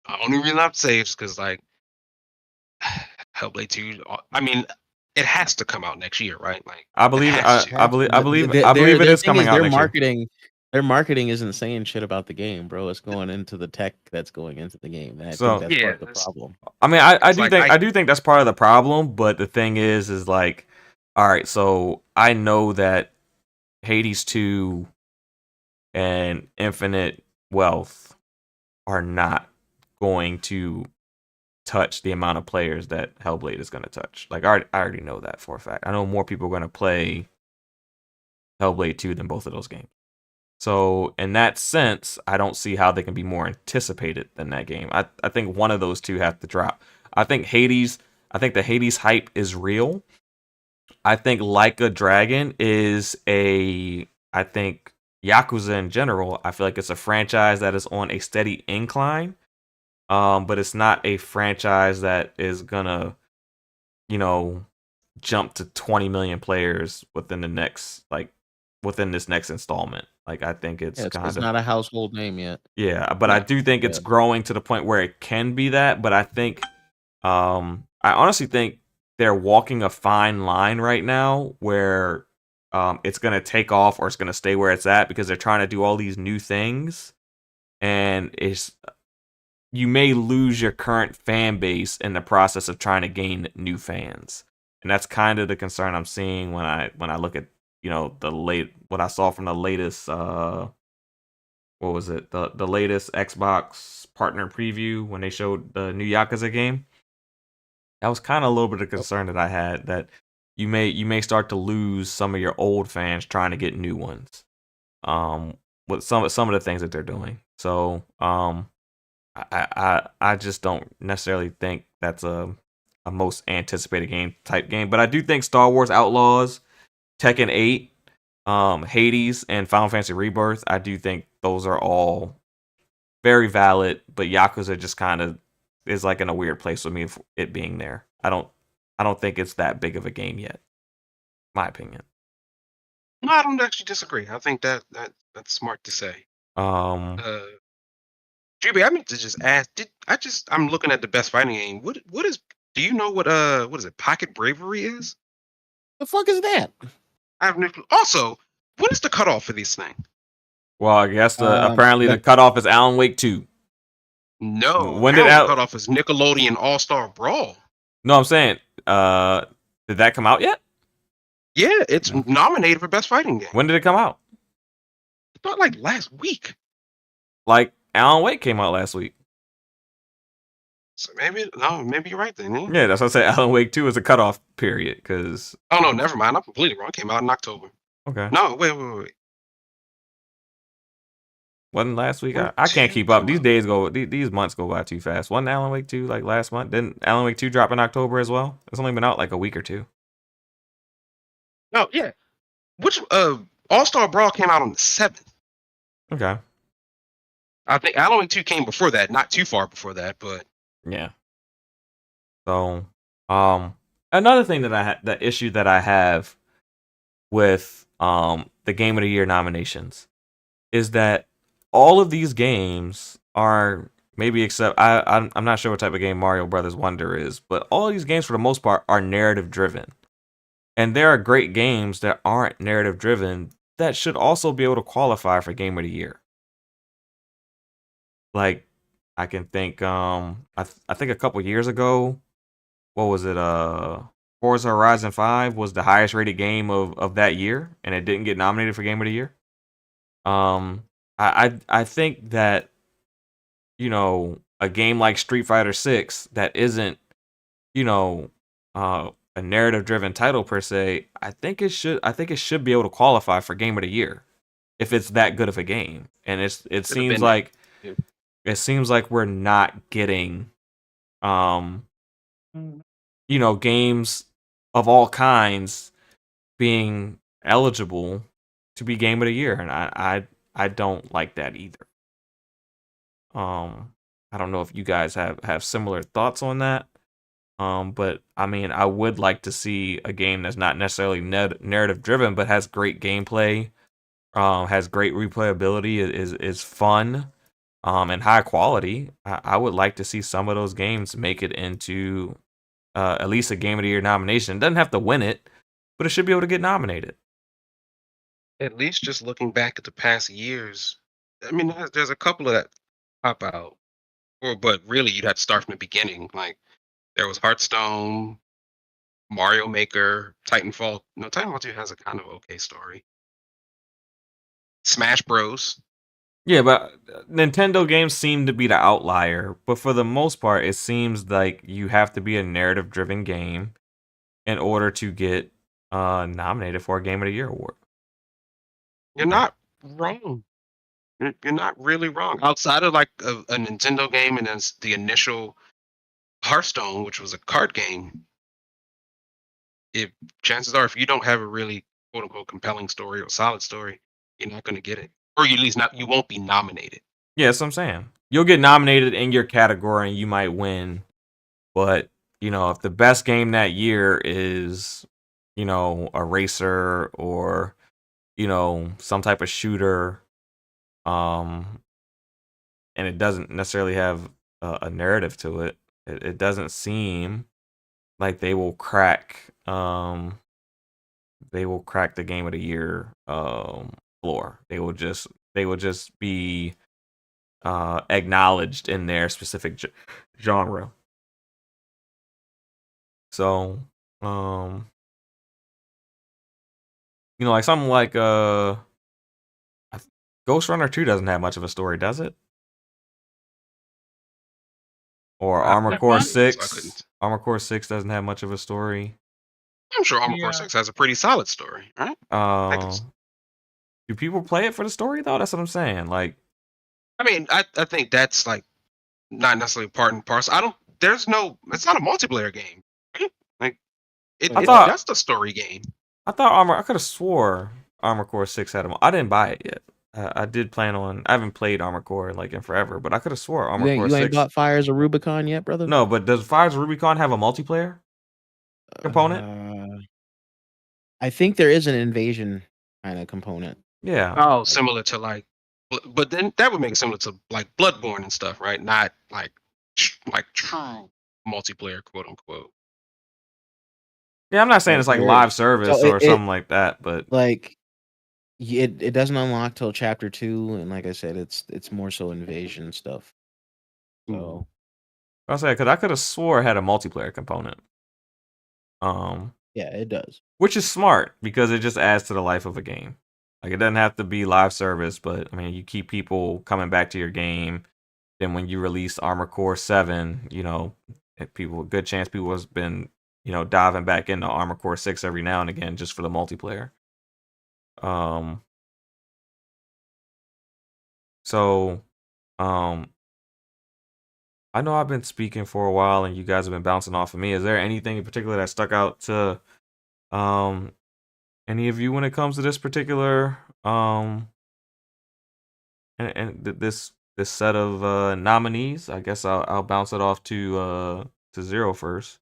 the only reason I'd say is because Hellblade 2. I mean, it has to come out next year, right? Like I believe it has I to. believe it is coming out next year. Their marketing isn't saying shit about the game, bro. It's going into the tech that's going into the game. And I think So that's part Yeah, of the problem. I mean, it's like I do think that's part of the problem, but the thing is like, all right, so I know that Hades 2 and Infinite Wealth are not going to touch the amount of players that Hellblade is going to touch. Like, I already know that for a fact. I know more people are going to play Hellblade 2 than both of those games. So, in that sense, I don't see how they can be more anticipated than that game. I think one of those two have to drop. I think the Hades hype is real. I think Like a Dragon is I think Yakuza in general, I feel like it's a franchise that is on a steady incline. But it's not a franchise that is gonna, jump to 20 million players within this next installment. Like, I think it's kind It's of, not a household name yet. yeah, but I do think it's growing to the point where it can be that. But I think, I honestly think they're walking a fine line right now where it's gonna take off or it's gonna stay where it's at because they're trying to do all these new things, and you may lose your current fan base in the process of trying to gain new fans. And that's kind of the concern I'm seeing when I look at, what I saw from the latest what was it? The latest Xbox partner preview when they showed the new Yakuza game. That was kind of a little bit of concern that I had, that you may start to lose some of your old fans trying to get new ones. With some of the things that they're doing. So, I just don't necessarily think that's a most anticipated type game, but I do think Star Wars Outlaws, Tekken 8, Hades, and Final Fantasy Rebirth, I do think those are all very valid, but Yakuza just kind of is like in a weird place with me, it being there. I don't think it's that big of a game yet. My opinion. No, I don't actually disagree. I think that's smart to say. Um, GB, I meant to just ask. I'm looking at the best fighting game. What is? Do you know what is it? Pocket Bravery is? The fuck is that? I have no clue. Also, what is the cutoff for this thing? well, I guess apparently the cutoff is Alan Wake 2. No, When did the cutoff is Nickelodeon All Star Brawl? No, I'm saying, did that come out yet? Yeah, it's nominated for best fighting game. When did it come out? I thought like last week. Like, Alan Wake came out last week. So maybe you're right then. Yeah, that's what I said. Alan Wake 2 is a cutoff period, because... Oh, no, never mind. I'm completely wrong. It came out in October. Okay. No, wait. Wasn't last week? I can't keep up. These months go by too fast. Wasn't Alan Wake 2 like last month? Didn't Alan Wake 2 drop in October as well? It's only been out like a week or two. No, yeah. Which All Star Brawl came out on the 7th. Okay. I think Alan Wake 2 came before that, not too far before that, but yeah. So, another thing that issue that I have with the Game of the Year nominations is that all of these games are, maybe except I'm not sure what type of game Mario Brothers Wonder is, but all these games for the most part are narrative driven. And there are great games that aren't narrative driven that should also be able to qualify for Game of the Year. Like, I can think, I think a couple years ago, what was it? Forza Horizon 5 was the highest rated game of that year, and it didn't get nominated for Game of the Year. I think that, a game like Street Fighter 6 that isn't, a narrative driven title per se, I think it should be able to qualify for Game of the Year if it's that good of a game. And it seems like we're not getting games of all kinds being eligible to be Game of the Year, and I don't like that either. I don't know if you guys have similar thoughts on that. But I mean, I would like to see a game that's not necessarily narrative driven, but has great gameplay, has great replayability, is fun, and high quality. I would like to see some of those games make it into at least a Game of the Year nomination. It doesn't have to win it, but it should be able to get nominated. At least just looking back at the past years, I mean, there's a couple of that pop out, but really you'd have to start from the beginning. Like there was Hearthstone, Mario Maker, Titanfall. No, Titanfall 2 has a kind of okay story. Smash Bros. Yeah, but Nintendo games seem to be the outlier. But for the most part, it seems like you have to be a narrative-driven game in order to get nominated for a Game of the Year award. You're not wrong. You're not really wrong. Outside of like a Nintendo game and then the initial Hearthstone, which was a card game, if chances are if you don't have a really quote unquote compelling story or solid story, you're not going to get it, or you at least not you won't be nominated. Yeah, that's what I'm saying. You'll get nominated in your category and you might win, but if the best game that year is a racer or some type of shooter, and it doesn't necessarily have a narrative to it, it doesn't seem like they will crack the Game of the Year floor. They will just be acknowledged in their specific genre. So like something like Ghost Runner 2 doesn't have much of a story, does it? Or Armored Core 6. Armored Core 6 doesn't have much of a story. I'm sure Armored Core 6 has a pretty solid story, right? Do people play it for the story though? That's what I'm saying. Like, I mean, I think that's like not necessarily part and parcel. It's not a multiplayer game, right? Like that's the story game. I could have swore Armored Core 6 had them. I didn't buy it yet. I did plan on. I haven't played Armored Core in forever, but I could have swore Armored Core 6. You ain't bought Fires of Rubicon yet, brother? No, but does Fires of Rubicon have a multiplayer component? I think there is an invasion kind of component. Yeah. Oh, similar to like, but then that would make it similar to like Bloodborne and stuff, right? Not like true multiplayer, quote unquote. Yeah, I'm not saying it's like live service or something like that, but like it doesn't unlock till chapter 2, and like I said, it's more so invasion stuff. So I'll say because I could have swore it had a multiplayer component. Yeah, it does. Which is smart because it just adds to the life of a game. Like it doesn't have to be live service, but I mean you keep people coming back to your game. Then when you release Armored Core 7, good chance people has been diving back into Armored Core 6 every now and again just for the multiplayer. I know I've been speaking for a while and you guys have been bouncing off of me. Is there anything in particular that stuck out to any of you when it comes to this particular and this set of nominees? I guess I'll bounce it off to Zero first.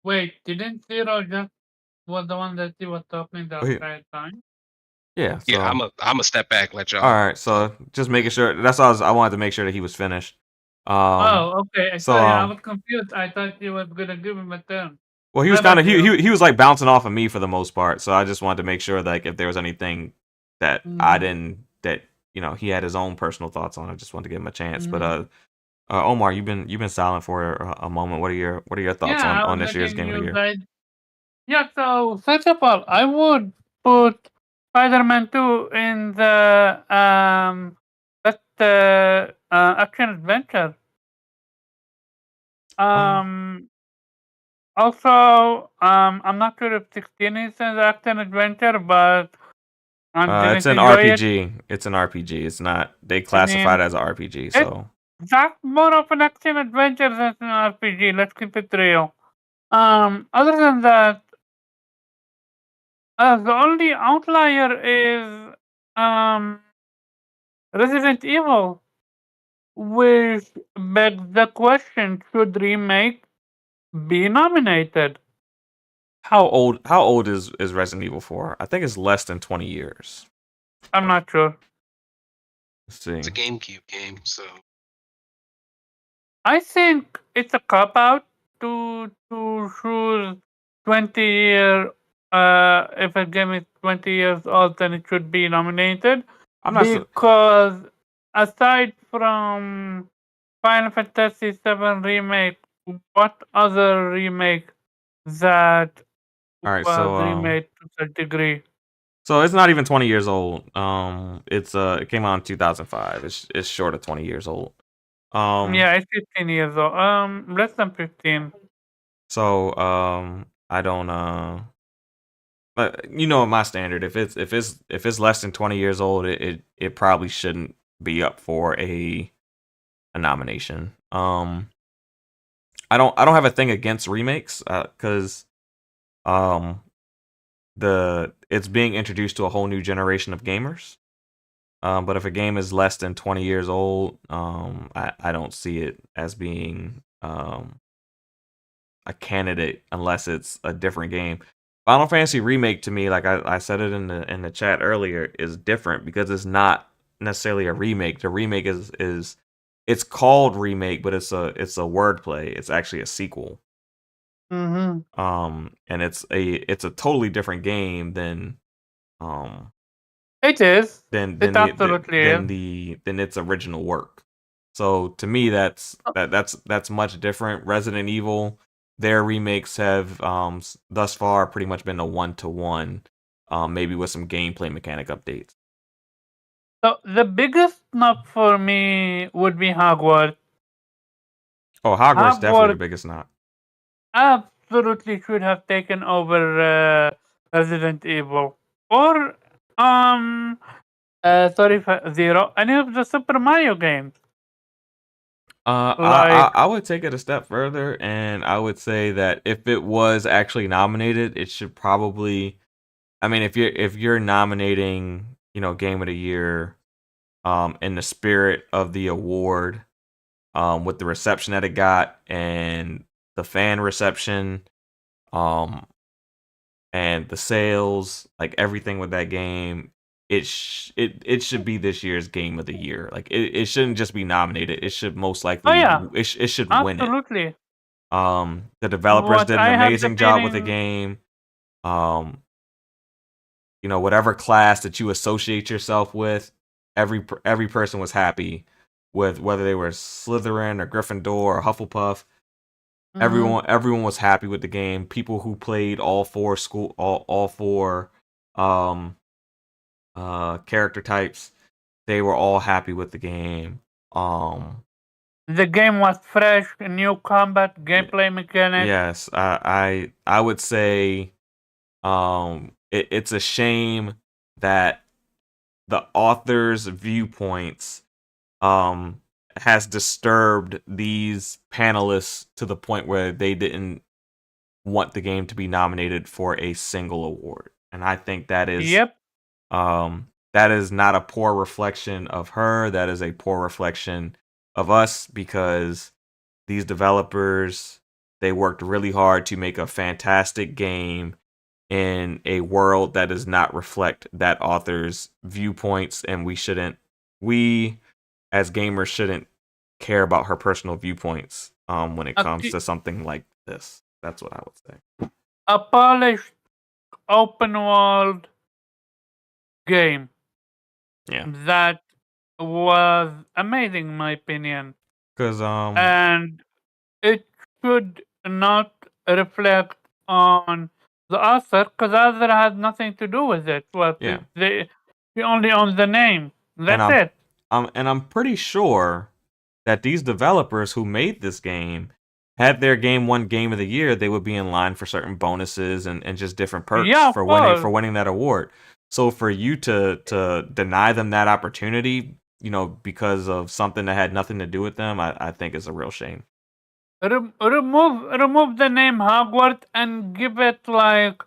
Wait, didn't Zero just was the one that you were talking the entire time? Yeah. So, yeah, I'm a step back. Let y'all. All right. So just making sure. That's all. I wanted to make sure that he was finished. Okay. So Sorry, I was confused. I thought you were gonna give him a turn. Well, he was kind of he was like bouncing off of me for the most part. So I just wanted to make sure like if there was anything that I didn't he had his own personal thoughts on. I just wanted to give him a chance. But Omar, you've been silent for a moment. What are your thoughts on this year's Game of the Year? Yeah. So first of all, I would put Spider-Man 2 in the action adventure. Also, I'm not sure if 16 is an action adventure, but it's an RPG. It's an RPG. It's not. They classify it as an RPG. So that's more of an action adventure than an RPG. Let's keep it real. Other than that, the only outlier is Resident Evil, which begs the question: should remake be nominated? How old is Resident Evil 4? I think it's less than 20 years. I'm not sure. Let's see. It's a GameCube game, so I think it's a cop out to choose 20-year. If a game is 20 years old, then it should be nominated I'm not so. because aside from Final Fantasy VII remake, what other remake that All right, was remade to a degree? so it's not even 20 years old. It came out in 2005. It's short of 20 years old. Yeah, it's 15 years old. Less than 15. So I don't but you know my standard. If it's less than 20 years old, it probably shouldn't be up for a nomination. I don't have a thing against remakes because it's being introduced to a whole new generation of gamers. But if a game is less than 20 years old, I don't see it as being a candidate unless it's a different game. Final Fantasy Remake to me, like I said it in the chat earlier, is different because it's not necessarily a remake. The remake is it's called remake, but it's a wordplay. It's actually a sequel. Mm-hmm. And it's a totally different game than It is. than It than the absolutely than is. than its original work. So to me, that's much different. Resident Evil, their remakes have thus far pretty much been a 1-to-1, maybe with some gameplay mechanic updates. So the biggest knock for me would be Hogwarts. Oh, Hogwarts definitely the Hogwarts biggest knock. absolutely should have taken over Resident Evil or sorry, Zero, any of the Super Mario games. Like, I would take it a step further, and I would say that if it was actually nominated, it should probably. I mean, if you're nominating, Game of the Year, in the spirit of the award, with the reception that it got and the fan reception, and the sales, like everything with that game, it should be this year's Game of the Year. Like it shouldn't just be nominated. It should most oh likely yeah, it should win it. absolutely. The developers What did an I have the amazing job with the feeling, game. Um, whatever class that you associate yourself with, every person was happy with whether they were Slytherin or Gryffindor or Hufflepuff. mhm, Everyone was happy with the game. People who played all four um character types, they were all happy with the game. the game was fresh, new combat, gameplay mechanics. Yes, I would say it's a shame that the author's viewpoints has disturbed these panelists to the point where they didn't want the game to be nominated for a single award. And I think Yep. that is not a poor reflection of her. That is a poor reflection of us because these developers, they worked really hard to make a fantastic game in a world that does not reflect that author's viewpoints, and we as gamers shouldn't care about her personal viewpoints when it comes to something like this. That's what I would say. A polished open world game Yeah, that was amazing in my opinion, because and it should not reflect on the author because the author has nothing to do with it. Well, yeah, he only owns the name. and That's it. I'm pretty sure that these developers who made this game, had their game won Game of the Year, they would be in line for certain bonuses and just different perks Yeah, of for course. winning that award. So for you to deny them that opportunity, because of something that had nothing to do with them, I think is a real shame. Remove the name Hogwarts and give it like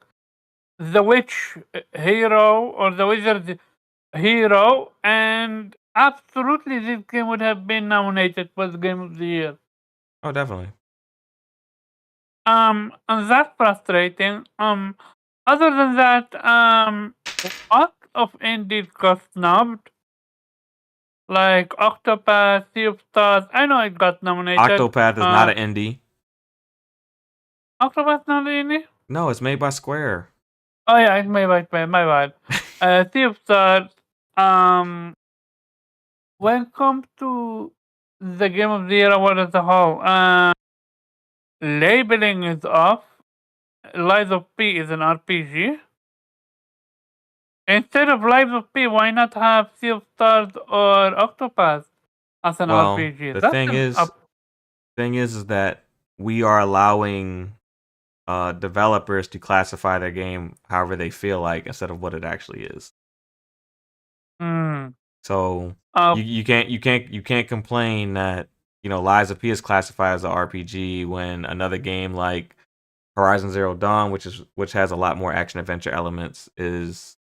the witch hero or the wizard hero, and absolutely this game would have been nominated for the game of the year. Oh, definitely. And that's frustrating. Other than that, what of indies got snubbed? like Octopath, Sea of Stars. I know it got nominated. Octopath is not an indie. Octopath not indie? No, it's made by Square. Oh yeah, it's my bad. Sea of Stars. When it comes to the Game of the Year award as a whole, labeling is off. Lies of P is an RPG. Instead of Lives of P, why not have Sea of Stars or Octopath as an Well, RPG? the That's thing is that we are allowing developers to classify their game however they feel like instead of what it actually is. So you can't complain that Lies of P is classified as an RPG when another game like Horizon Zero Dawn, which has a lot more action adventure elements, is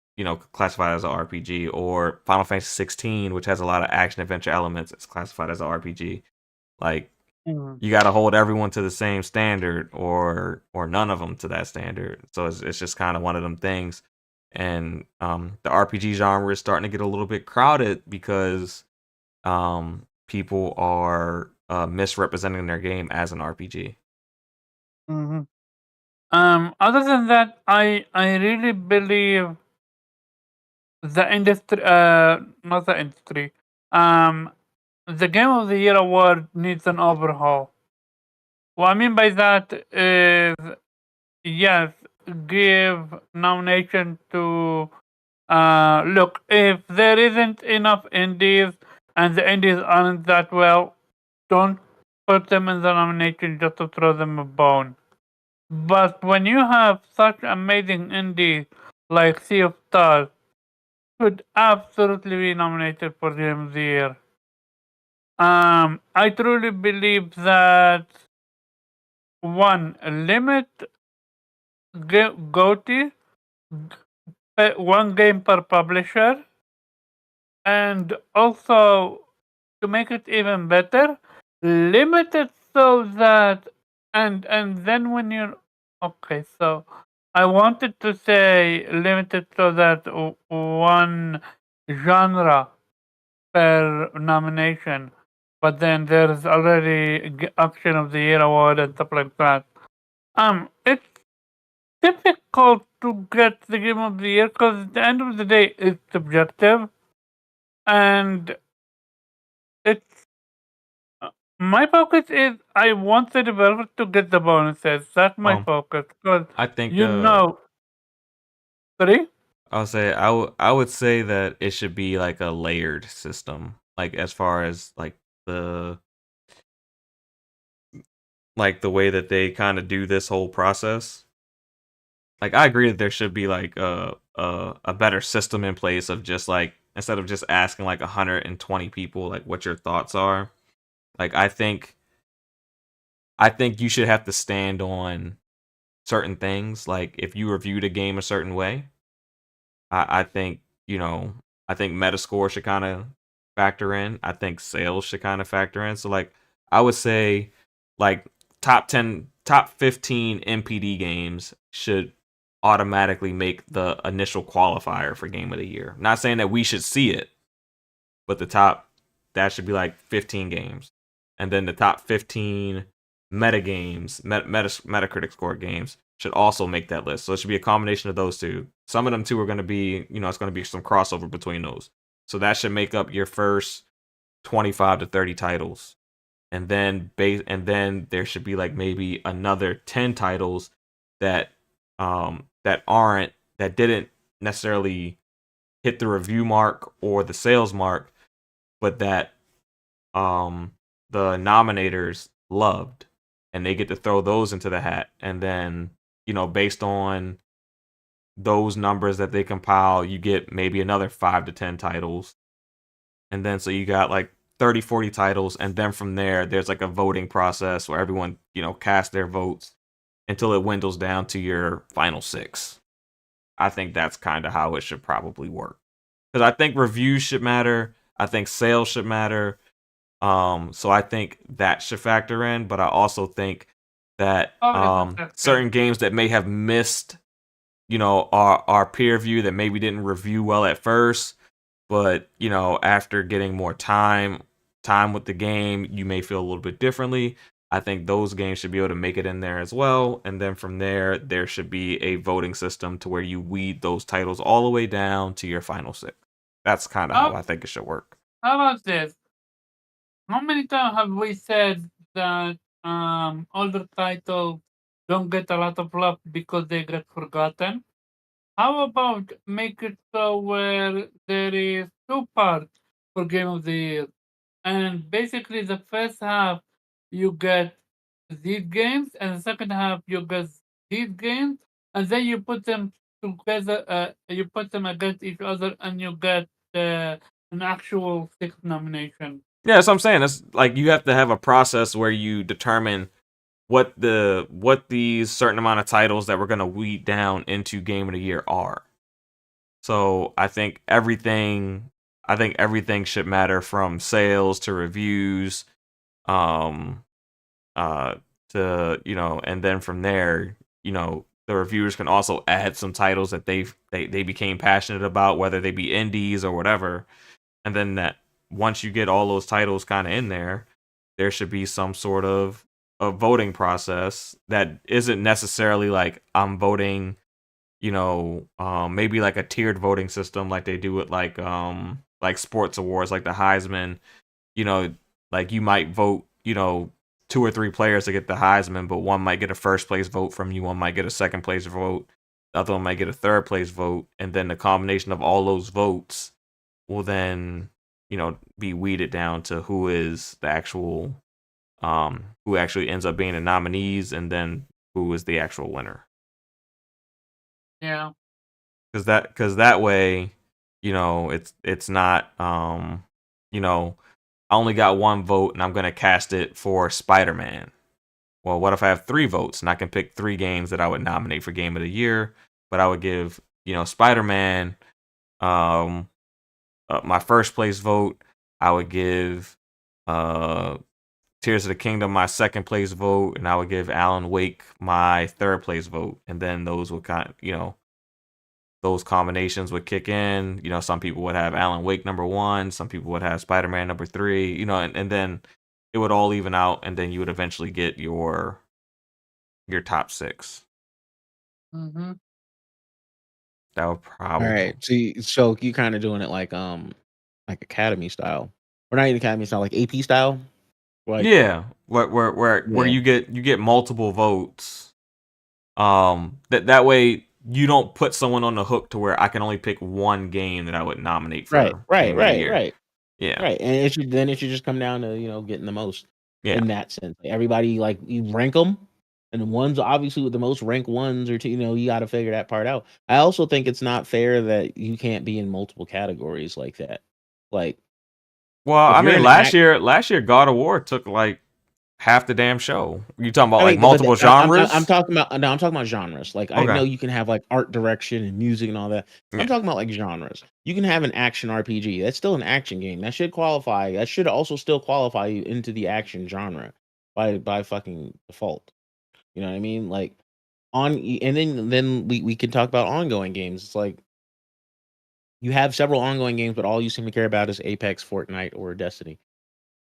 classified as an RPG, or Final Fantasy 16, which has a lot of action adventure elements, is classified as an RPG. Like you got to hold everyone to the same standard, or none of them to that standard. So it's just kind of one of them things. And the RPG genre is starting to get a little bit crowded because people are misrepresenting their game as an RPG. Other than that, I really believe the industry, not the industry, the Game of the Year award needs an overhaul. What I mean by that is, yes, give nomination to look, if there isn't enough indies and the indies aren't that well, don't put them in the nomination just to throw them a bone. But when you have such amazing indies like Sea of Stars, could absolutely be nominated for Game of the Year. I truly believe that one, limit GOTY, one game per publisher, and also to make it even better, limit it so that and then when you're okay, so I wanted to say limited so that one genre per nomination, but then there's already Action of the Year award and stuff like that. It's difficult to get the Game of the Year because at the end of the day, it's subjective, and it's my focus is I want the developer to get the bonuses. That's my focus because I think Sorry. I would say that it should be like a layered system, like as far as like the way that they kind of do this whole process. Like I agree that there should be like a better system in place of just like, instead of just asking like 120 people like what your thoughts are. Like I think you should have to stand on certain things. Like if you reviewed a game a certain way, I think Metascore should kind of factor in. I think sales should kind of factor in. So like I would say like top 15 MPD games should automatically make the initial qualifier for Game of the Year. Not saying that we should see it, but that should be like 15 games. And then the top 15 meta games, Metacritic score games should also make that list. So it should be a combination of those two. Some of them two are going to be, it's going to be some crossover between those. So that should make up your first 25 to 30 titles. And then there should be like maybe another 10 titles that didn't necessarily hit the review mark or the sales mark, but that the nominators loved, and they get to throw those into the hat. And then based on those numbers that they compile, you get maybe another 5 to 10 titles, and then so you got like 30-40 titles, and then from there there's like a voting process where everyone casts their votes until it dwindles down to your final 6. I think that's kind of how it should probably work, because I think reviews should matter, I think sales should matter, so I think that should factor in. But I also think that certain games that may have missed our peer review, that maybe didn't review well at first, but after getting more time with the game, you may feel a little bit differently. I think those games should be able to make it in there as well, and then from there should be a voting system to where you weed those titles all the way down to your final 6. That's kind of how I think it should work. How about this? How many times have we said that older titles don't get a lot of love because they get forgotten? How about make it so where there is 2 parts for Game of the Year? And basically the first half you get these games, and the second half you get these games, and then you put them together, you put them against each other, and you get an actual 6 nomination. Yeah, that's what I'm saying. It's like you have to have a process where you determine what these certain amount of titles that we're gonna weed down into Game of the Year are. So I think everything should matter, from sales to reviews, to and then from there, the reviewers can also add some titles that they became passionate about, whether they be indies or whatever, and then that once you get all those titles kind of in there should be some sort of a voting process that isn't necessarily like I'm voting, maybe like a tiered voting system like they do with like sports awards, like the Heisman. Like you might vote 2 or 3 players to get the Heisman, but one might get a first place vote from you, one might get a second place vote, the other one might get a third place vote, and then the combination of all those votes will then be weeded down to who is the actual who actually ends up being the nominees, and then who is the actual winner. Yeah. Because that way, it's not I only got 1 vote and I'm gonna cast it for Spider-Man. Well, what if I have 3 votes and I can pick 3 games that I would nominate for Game of the Year, but I would give Spider-Man my first place vote. I would give Tears of the Kingdom my second place vote, and I would give Alan Wake my third place vote, and then those would those combinations would kick in. Some people would have Alan Wake number 1, some people would have Spider-Man number 3, and then it would all even out, and then you would eventually get your top 6. Mm-hmm. That would probably. All right. So you kind of doing it like Academy style, or not even Academy style, like AP style. Like, yeah, where you get multiple votes. That way you don't put someone on the hook to where I can only pick 1 game that I would nominate for. Right. Yeah. Right. And it should just come down to getting the most. Yeah. In that sense, everybody, like, you rank them, and the ones obviously with the most rank ones or 2, you got to figure that part out. I also think it's not fair that you can't be in multiple categories like that. Like, well, I mean, last year God of War took like half the damn show. You talking about multiple genres? I'm talking about genres. Like, okay. I know you can have like art direction and music and all that. I'm talking about like genres. You can have an action RPG. That's still an action game. That should qualify. That should also still qualify you into the action genre by fucking default. You know what I mean? Like, and then we can talk about ongoing games. It's like you have several ongoing games, but all you seem to care about is Apex, Fortnite, or Destiny.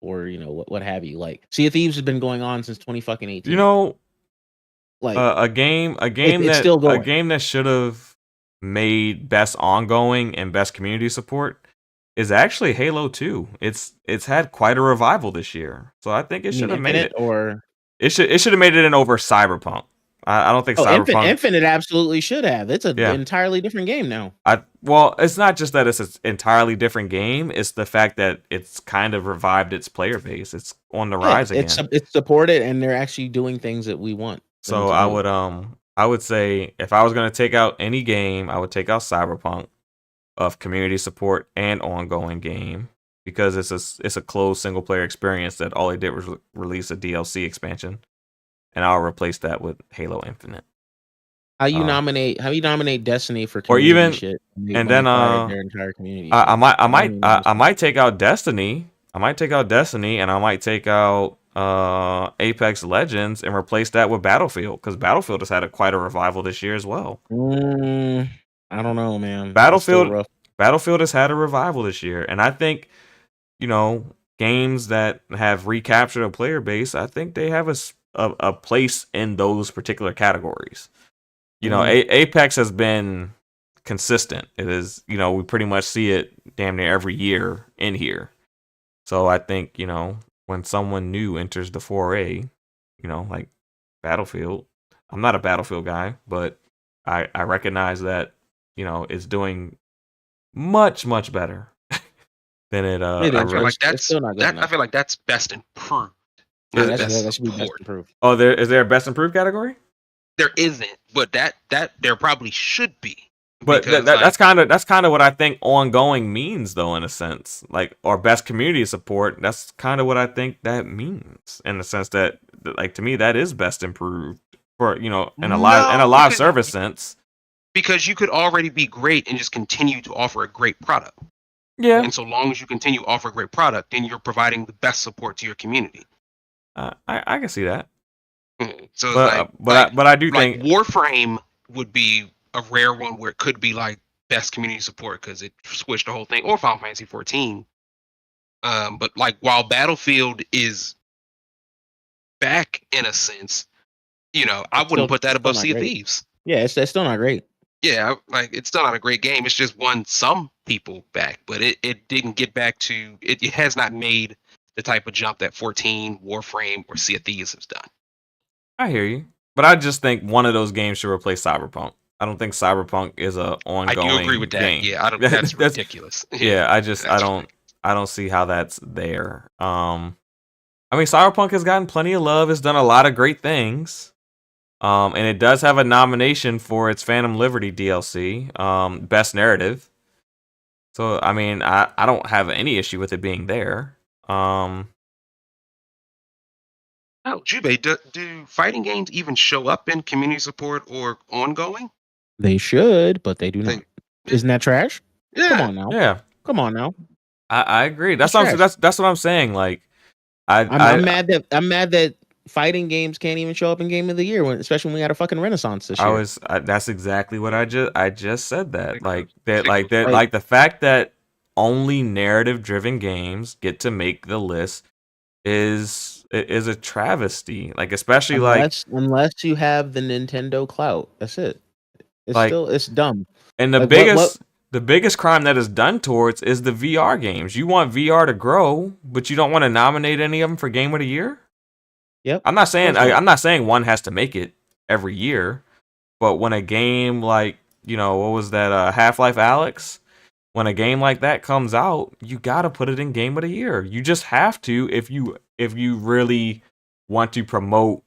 Or what have you. Like, Sea of Thieves has been going on since 2018. Like a game that should have made best ongoing and best community support is actually Halo 2. It's had quite a revival this year, so I think it should have made it. Or it should have made it in over Cyberpunk. I don't think Cyberpunk. Infinite absolutely should have. It's an entirely different game now. Well, it's not just that it's an entirely different game. It's the fact that it's kind of revived its player base. It's on the rise again. It's supported, and they're actually doing things that we want. So I would say if I was going to take out any game, I would take out Cyberpunk of community support and ongoing game, because it's a closed single player experience that all they did was release a DLC expansion. And I'll replace that with Halo Infinite. How you nominate Destiny for community, or even shit, and then their entire community. I might take out Destiny. I might take out Destiny, and I might take out Apex Legends and replace that with Battlefield, because Battlefield has had quite a revival this year as well. I don't know, man. Battlefield Battlefield has had a revival this year, and I think, games that have recaptured a player base, I think they have a place in those particular categories. Apex has been consistent. It is, we pretty much see it damn near every year in here. So I think, when someone new enters the foray, like Battlefield, I'm not a Battlefield guy, but I recognize that, it's doing much, much better than it. It I is, feel but like it's still not good I enough. feel like that's best improved. Yeah, Not that best should be best support. improved. Oh, is there a best improved category? There isn't, but that there probably should be. But Because, that's kind of what I think ongoing means, though, in a sense, like, or best community support. That's kind of what I think that means, in the sense that, like, to me, that is best improved for, in a live service sense. Because you could already be great and just continue to offer a great product. Yeah. And so long as you continue to offer a great product, then you're providing the best support to your community. I can see that. So, but I do think Warframe would be a rare one where it could be like best community support because it switched the whole thing, or Final Fantasy 14. But like, while Battlefield is back in a sense, I wouldn't put that above Sea of Thieves. Yeah, it's still not great. Yeah, like, it's still not a great game. It's just won some people back, but it didn't get back to it. It has not made the type of jump that 14, Warframe, or Sea of Thieves has done. I hear you, but I just think one of those games should replace Cyberpunk. I don't think Cyberpunk is a ongoing. I do agree with that. Game. Yeah, I don't. That's ridiculous. Yeah, I don't see how that's there. I mean, Cyberpunk has gotten plenty of love. It's done a lot of great things. And it does have a nomination for its Phantom Liberty DLC, Best Narrative. So, I mean, I don't have any issue with it being there. Oh, Jube, do fighting games even show up in community support or ongoing? They should, but they do not. Isn't that trash? Yeah. Come on now. Yeah. Come on now. I agree. That's what I'm saying. Like, I'm mad that fighting games can't even show up in Game of the Year, especially when we had a fucking renaissance this year. That's exactly what I just said. That like the fact that only narrative driven games get to make the list is a travesty. Like, especially unless you have the Nintendo clout, that's it. It's dumb. And the biggest crime that is done towards is the VR games. You want VR to grow, but you don't want to nominate any of them for Game of the Year. Yep. I'm not saying one has to make it every year, but when a game like, what was that, Half-Life Alyx? When a game like that comes out, you gotta put it in Game of the Year. You just have to if you really want to promote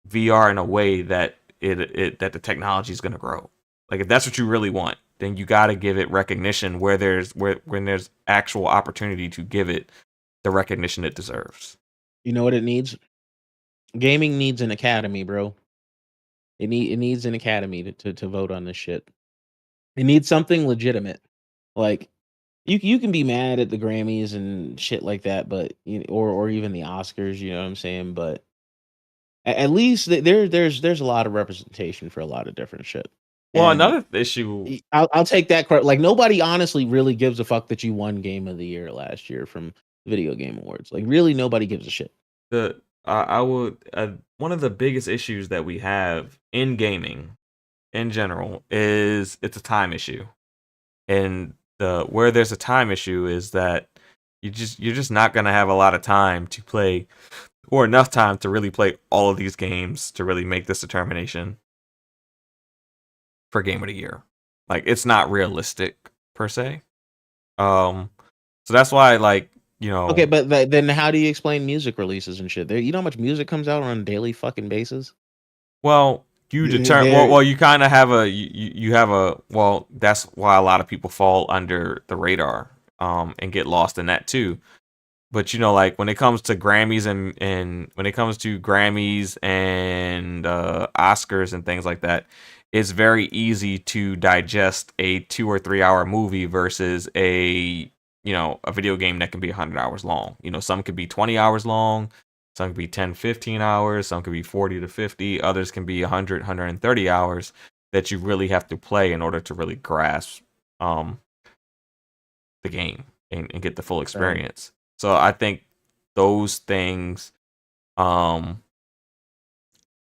VR in a way that that the technology is gonna grow. Like, if that's what you really want, then you gotta give it recognition when there's actual opportunity to give it the recognition it deserves. You know what it needs? Gaming needs an academy, bro. It needs an academy to vote on this shit. It needs something legitimate. Like, you can be mad at the Grammys and shit like that, but or even the Oscars, you know what I'm saying? But at least there's a lot of representation for a lot of different shit. Well, And another issue. I'll take that credit. Like, nobody honestly really gives a fuck that you won Game of the Year last year from Video Game Awards. Like, really, nobody gives a shit. One of the biggest issues that we have in gaming in general is it's a time issue, and where there's a time issue is that you're just not gonna have a lot of time to play, or enough time to really play all of these games to really make this determination for Game of the Year. Like, it's not realistic per se. So that's why, like, Okay, but then how do you explain music releases and shit? You know how much music comes out on a daily fucking basis? Well, you determine. Well, you kind of have you have a. Well, that's why a lot of people fall under the radar, and get lost in that too. But like, when it comes to Grammys and when it comes to Grammys and Oscars and things like that, it's very easy to digest a 2 or 3 hour movie versus a video game that can be 100 hours long. Some could be 20 hours long, some could be 10, 15 hours, some could be 40 to 50, others can be 100, 130 hours that you really have to play in order to really grasp the game and get the full experience. So I think those things kind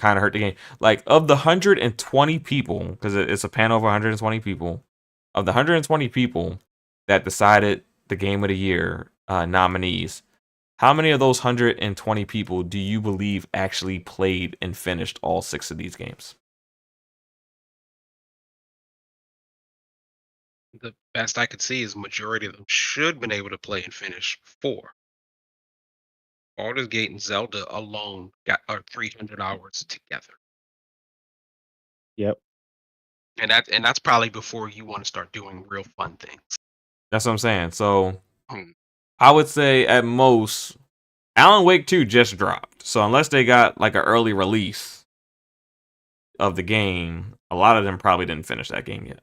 of hurt the game. Like of the 120 people, because it's a panel of 120 people, of the 120 people that decided the game of the year nominees, how many of those 120 people do you believe actually played and finished all 6 of these games? The best I could see is majority of them should have been able to play and finish 4. Baldur's Gate and Zelda alone got 300 hours together. Yep. And that's probably before you want to start doing real fun things. That's what I'm saying. So Hmm. I would say at most, Alan Wake 2 just dropped. So unless they got like an early release of the game, a lot of them probably didn't finish that game yet.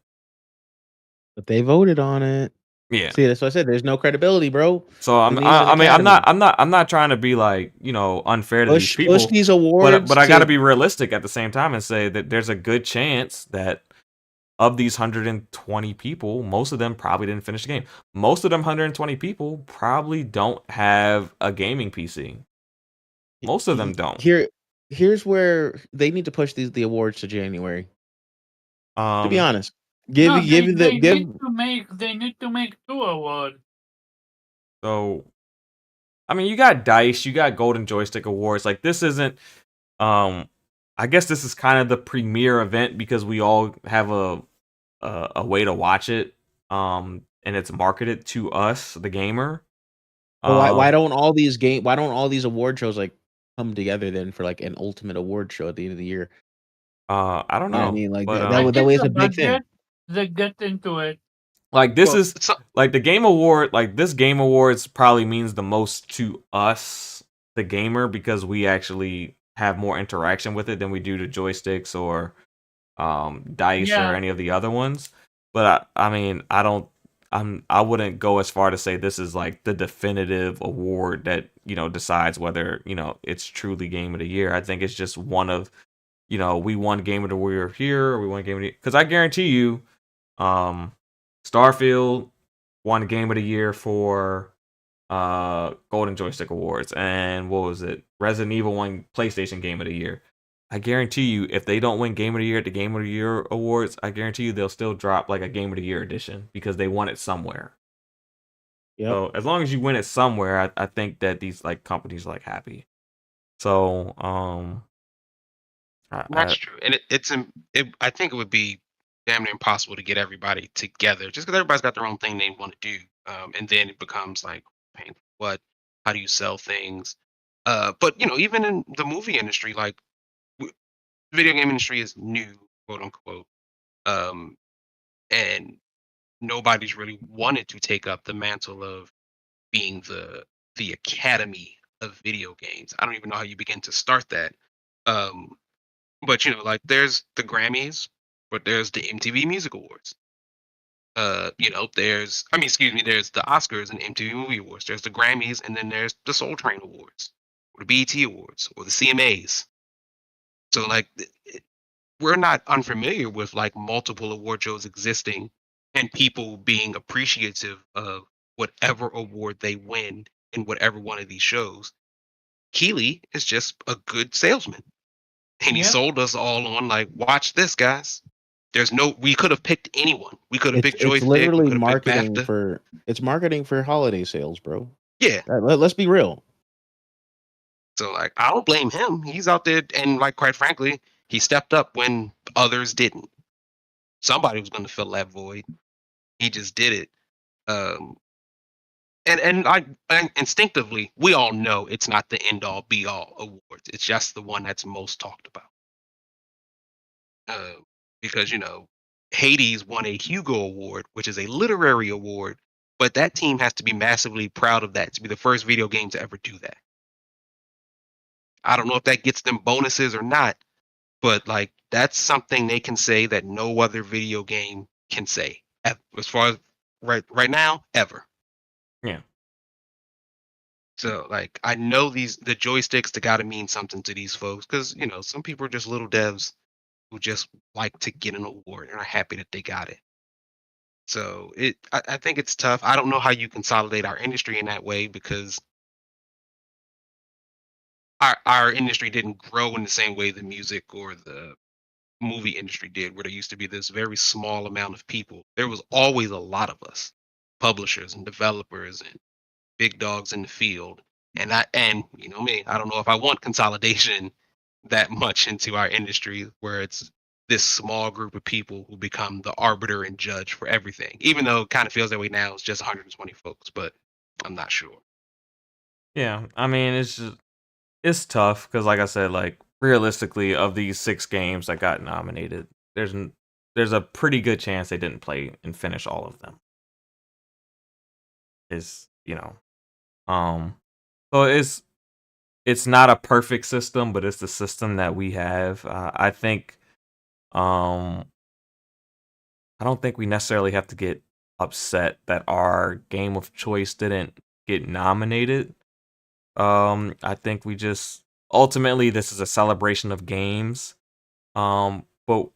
But they voted on it. Yeah. See, that's what I said. There's no credibility, bro. So I'm not trying to be like, unfair to these people. Push these awards. But I got to be realistic at the same time and say that there's a good chance that of these 120 people, most of them probably didn't finish the game. Most of them 120 people probably don't have a gaming PC. Most of them don't. Here's where they need to push the awards to January. To be honest, They need to make 2 awards. So, I mean, you got DICE, you got Golden Joystick Awards. Like this isn't. I guess this is kind of the premiere event because we all have a way to watch it. And it's marketed to us, the gamer. Why don't all these award shows like come together then for like an ultimate award show at the end of the year? I don't know. I mean, like but, that way is a big thing. They get into it. Like this is like the game award. Like this game awards probably means the most to us, the gamer, because we actually have more interaction with it than we do to joysticks or DICE or any of the other ones. But I mean, I wouldn't go as far to say this is like the definitive award that decides whether it's truly game of the year. I think it's just one of we won game of the year here, or we won game of the year, because I guarantee you, Starfield won game of the year for Golden Joystick Awards, and what was it? Resident Evil won PlayStation Game of the Year. I guarantee you, if they don't win Game of the Year at the Game of the Year Awards, I guarantee you they'll still drop like a Game of the Year edition because they won it somewhere. Yep. So as long as you win it somewhere, I think that these like companies are like happy. So that's true, and I think it would be damn near impossible to get everybody together just because everybody's got their own thing they want to do, and then it becomes like paying for what? How do you sell things? But even in the movie industry, like video game industry is new, quote unquote, and nobody's really wanted to take up the mantle of being the academy of video games. I don't even know how you begin to start that. But like there's the Grammys, but there's the MTV Music Awards. There's the Oscars and MTV Movie Awards. There's the Grammys, and then there's the Soul Train Awards, or the BET Awards, or the CMAs. So like, we're not unfamiliar with like multiple award shows existing and people being appreciative of whatever award they win in whatever one of these shows. Keeley is just a good salesman. And he sold us all on like, watch this, guys. We could have picked anyone. We could have picked Joystick. It's literally marketing for holiday sales, bro. Yeah. Let's be real. So like, I don't blame him. He's out there, and like, quite frankly, he stepped up when others didn't. Somebody was going to fill that void. He just did it. And instinctively, we all know it's not the end all be all awards. It's just the one that's most talked about. Because Hades won a Hugo Award, which is a literary award, but that team has to be massively proud of that to be the first video game to ever do that. I don't know if that gets them bonuses or not, but like that's something they can say that no other video game can say, as far as right now, ever. Yeah. So like, I know the joysticks, they got to mean something to these folks, because some people are just little devs who just like to get an award and are happy that they got it. So I think it's tough. I don't know how you consolidate our industry in that way because our industry didn't grow in the same way the music or the movie industry did, where there used to be this very small amount of people. There was always a lot of us, publishers and developers and big dogs in the field. And you know me, I don't know if I want consolidation that much into our industry where it's this small group of people who become the arbiter and judge for everything. Even though it kind of feels that way now, it's just 120 folks, but I'm not sure. Yeah, I mean, it's tough because, like I said, like realistically, of these 6 games that got nominated, there's a pretty good chance they didn't play and finish all of them. Is so it's not a perfect system, but it's the system that we have. I think I don't think we necessarily have to get upset that our game of choice didn't get nominated. I think we just ultimately this is a celebration of games. But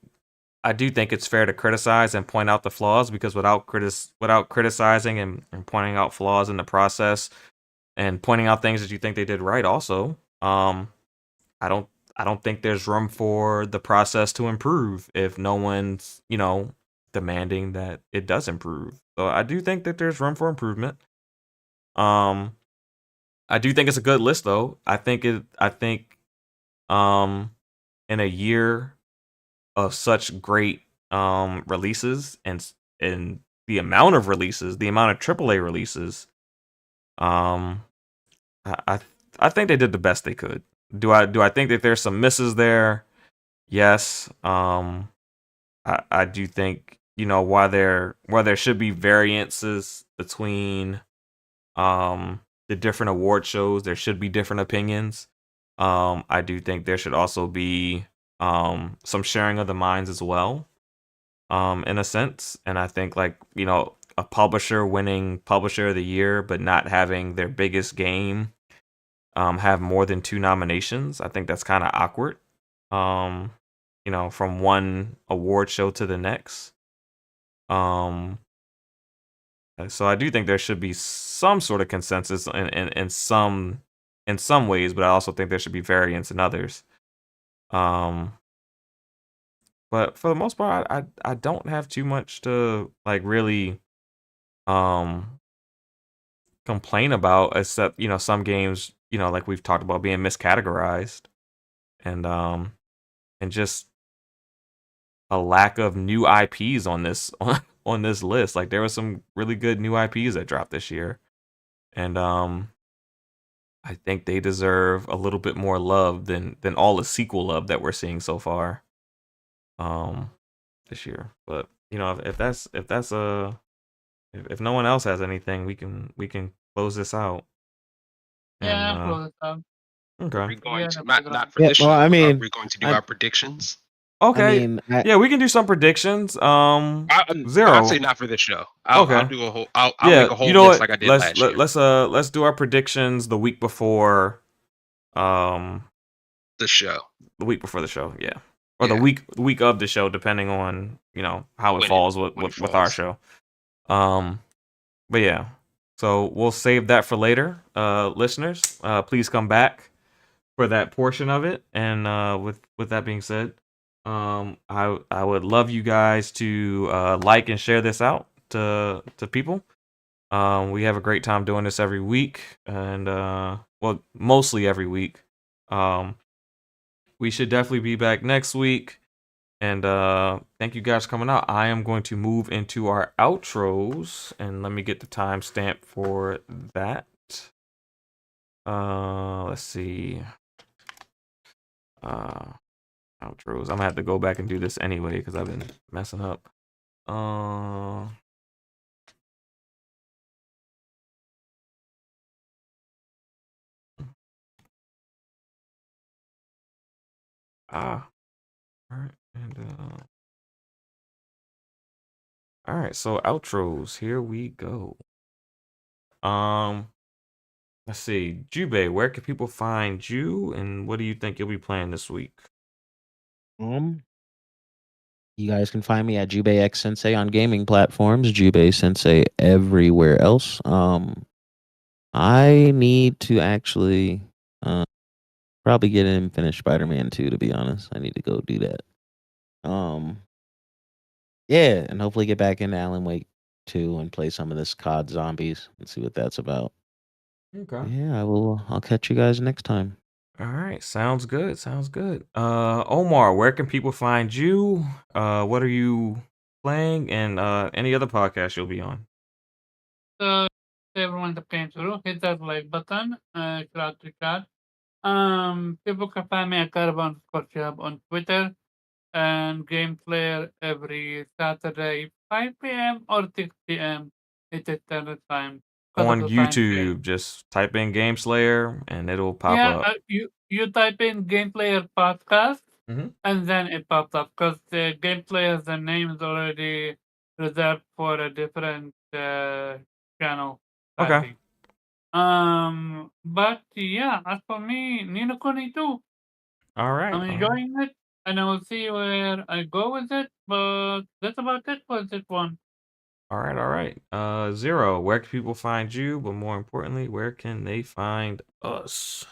I do think it's fair to criticize and point out the flaws because without criticizing and pointing out flaws in the process and pointing out things that you think they did right also, I don't think there's room for the process to improve if no one's, demanding that it does improve. So I do think that there's room for improvement. I do think it's a good list though. I think in a year of such great releases and the amount of releases, the amount of AAA releases, I I think they did the best they could. Do I think that there's some misses there? Yes. I do think, while there should be variances between the different award shows, there should be different opinions. I do think there should also be some sharing of the minds as well, in a sense. And I think, like, a publisher winning Publisher of the Year but not having their biggest game have more than 2 nominations, I think that's kind of awkward. From one award show to the next. So I do think there should be some sort of consensus in some ways, but I also think there should be variance in others. But for the most part, I don't have too much to like really complain about, except some games, like we've talked about, being miscategorized and just a lack of new IPs on this on this list. Like there were some really good new IPs that dropped this year, and I think they deserve a little bit more love than all the sequel love that we're seeing so far this year. But if no one else has anything, we can close this out. Yeah, And close it out. Are okay. we going Yeah, to that's not for Yeah, this well, show? I Are mean, we going to do I- our predictions? Okay. I Yeah, we can do some predictions. I'd Zero. say not for this show. I'll Okay. do a whole. I'll Yeah, make a whole you know list what? like I did last year. Let's do our predictions the week before The show. the week before the show, yeah. Or Yeah. the week of the show, depending on, how it When it- falls when it with our falls. show. But yeah. So we'll save that for later. Listeners, please come back for that portion of it. And with that being said, I would love you guys to like and share this out to people. We have a great time doing this every week, and well, mostly every week. We should definitely be back next week, and thank you guys for coming out. I am going to move into our outros, and let me get the timestamp for that. Let's see. Outros. I'm gonna have to go back and do this anyway because I've been messing up. All right, and all right, so outros. Here we go. Let's see, Jubei, where can people find you, and what do you think you'll be playing this week? You guys can find me at Jubei X Sensei on gaming platforms, Jubei Sensei everywhere else. I need to actually probably get in and finish Spider-Man 2, to be honest. I need to go do that. Yeah, and hopefully get back into Alan Wake 2 and play some of this COD Zombies and see what that's about. Okay. Yeah, I'll catch you guys next time. All right. Sounds good. Sounds good. Omar, where can people find you? What are you playing? And any other podcast you'll be on? So everyone that came through, hit that like button, shout to chat. People can find me at Caravan_Shop on Twitter and Gameplayer every Saturday, 5 p.m. or 6 p.m. It's standard time. 'cause of On the time change. YouTube, just type in Game Slayer and it'll pop Yeah, up. you type in Gameplayer podcast Mhm. and then it pops up because the Gameplayer, the name is already reserved for a different channel. I Okay. think. But yeah, as for me, Nino Kuni too. All right. I'm enjoying it, and I will see where I go with it. But that's about it for this one. All right. All right. Zero, where can people find you? But more importantly, where can they find us?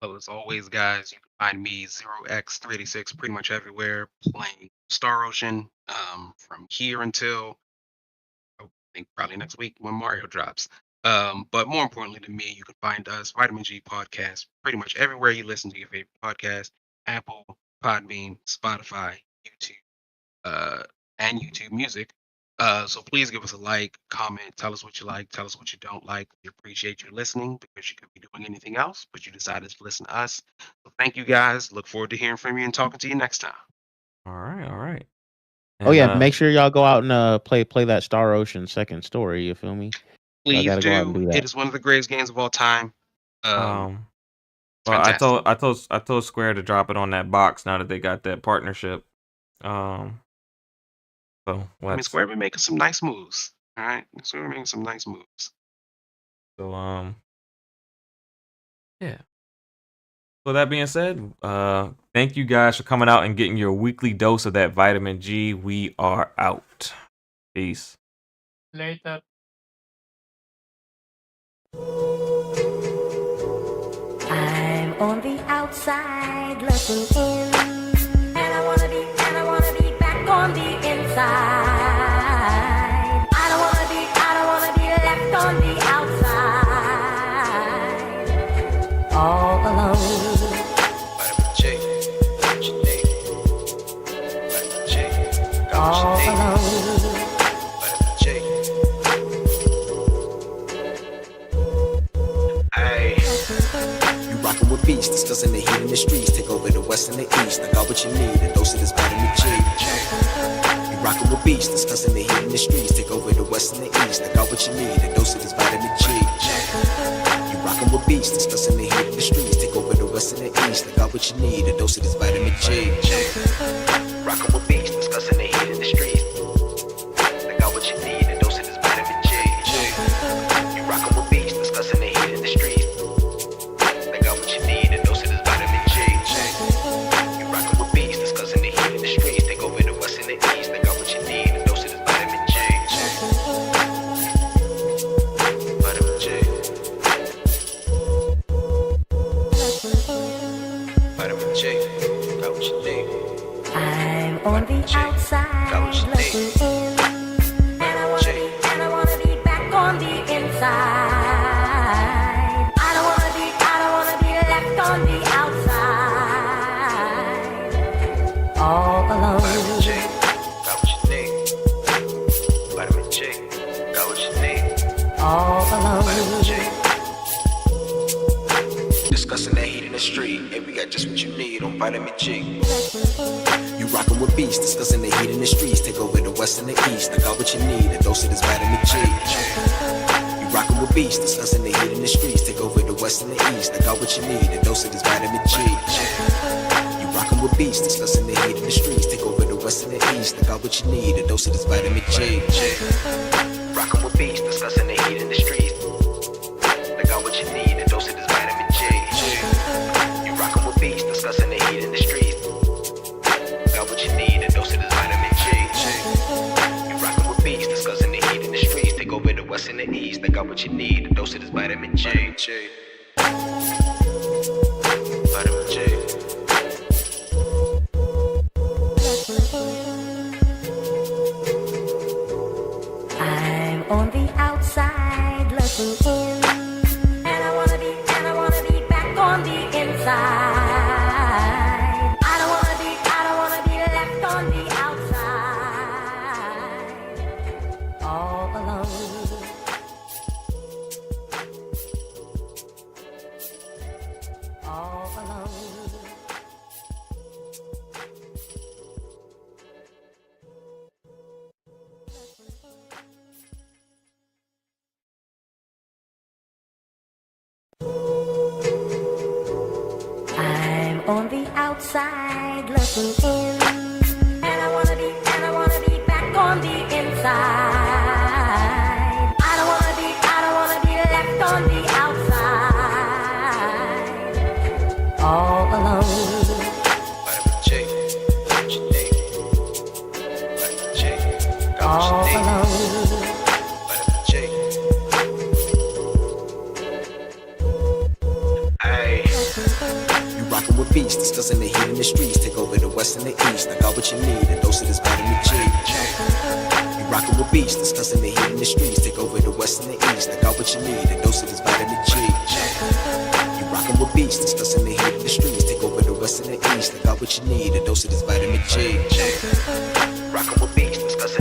Well, as always, guys, you can find me 0x386 pretty much everywhere playing Star Ocean from here until I think probably next week when Mario drops. But more importantly to me, you can find us, Vitamin G Podcast, pretty much everywhere you listen to your favorite podcast, Apple, Podbean, Spotify, YouTube, and YouTube Music. So please give us a like, comment, tell us what you like, tell us what you don't like. We appreciate you listening because you could be doing anything else, but you decided to listen to us. So thank you guys. Look forward to hearing from you and talking to you next time. All right. All right. Oh yeah, And, make sure y'all go out and play that Star Ocean second story. You feel me? Please gotta go out and do. do that. It is one of the greatest games of all time. Well, fantastic. I told Square to drop it on that box now that they got that partnership. So I mean, Square been making some nice moves. All right, Square making some nice moves. So yeah. So that being said, thank you guys for coming out and getting your weekly dose of that vitamin G. We are out. Peace. Later. I'm on the outside looking in, and I wanna be back on the inside. I don't wanna be left on the outside, all alone. Vitamin J, got what you need. Vitamin J, got All what you need. alone. Vitamin J. Ay. You rockin' with beats, discussing the heat in the streets. Take over the west and the east. I got what you need, a dose of this vitamin J. You rockin' with beats, discussing the heat in the streets. Take over the west and the east. I got what you need, a dose of this vitamin J. You rockin' with beats, discussing the heat in the streets. Take over the west and the east. I got what you need, a dose of this vitamin J. Rockin' with beats, discussing the heat in the streets. I got what you need, a dose of this vitamin J. You rockin' with beats, discussing the heat in the streets. I got what you need, a dose of this vitamin J. You rockin' with beats, discussing the heat in the streets. Take over the west and the east. I got what you need, a dose of this vitamin J. Vitamin J. Vitamin J. Got what you need. I'm on the outside looking in, and I wanna be back on the inside. I don't wanna be left on the outside, all alone. Vitamin J. Got what you need. Vitamin J. Got what you need. All Vitamin alone. J. Discussing that heat in the street, and we got just what you need on Vitamin J. You rockin' with beats, discussing the heat in the streets. Take over the west and the east. I got what you need, a dose of this vitamin J. You rockin' with beats, discussing the heat in the streets. Take over the west and the east. I got what you need, a dose of this vitamin J. You rockin' with beats, discussing the heat in the streets. Take over the west and the east. I got what you need, a dose of this vitamin J. Rockin' with beats, discussing the heat in the streets. I got what you need, a dose of this vitamin J. You rockin' with beats, discussing the heat in the streets. Got what you need, a dose of this vitamin J. west and the east. I got what you need, a dose of this vitamin G. Vitamin G. I'm on the outside looking in, and I wanna be back on the inside. I don't wanna be left on the outside, all alone. All alone. I'm on the outside looking in, and I wanna be back on the inside. I don't wanna be left on the outside, all alone. Vitamin G, got what you need. Vitamin G, got All what you need. alone. Vitamin G. Hey, you rockin' with beats, discussing the heat in the streets. Take over the west and the east. I got what you need, a dose of this vitamin G. You rockin' with beats, discussing the heat in the streets. Take over the west and the east. I got what you need, a dose of this vitamin G. You rockin' with beats, discussing the heat in the streets. Take over the west and the east. I got what you need, a dose of this vitamin G. Rockin' with beats, discussing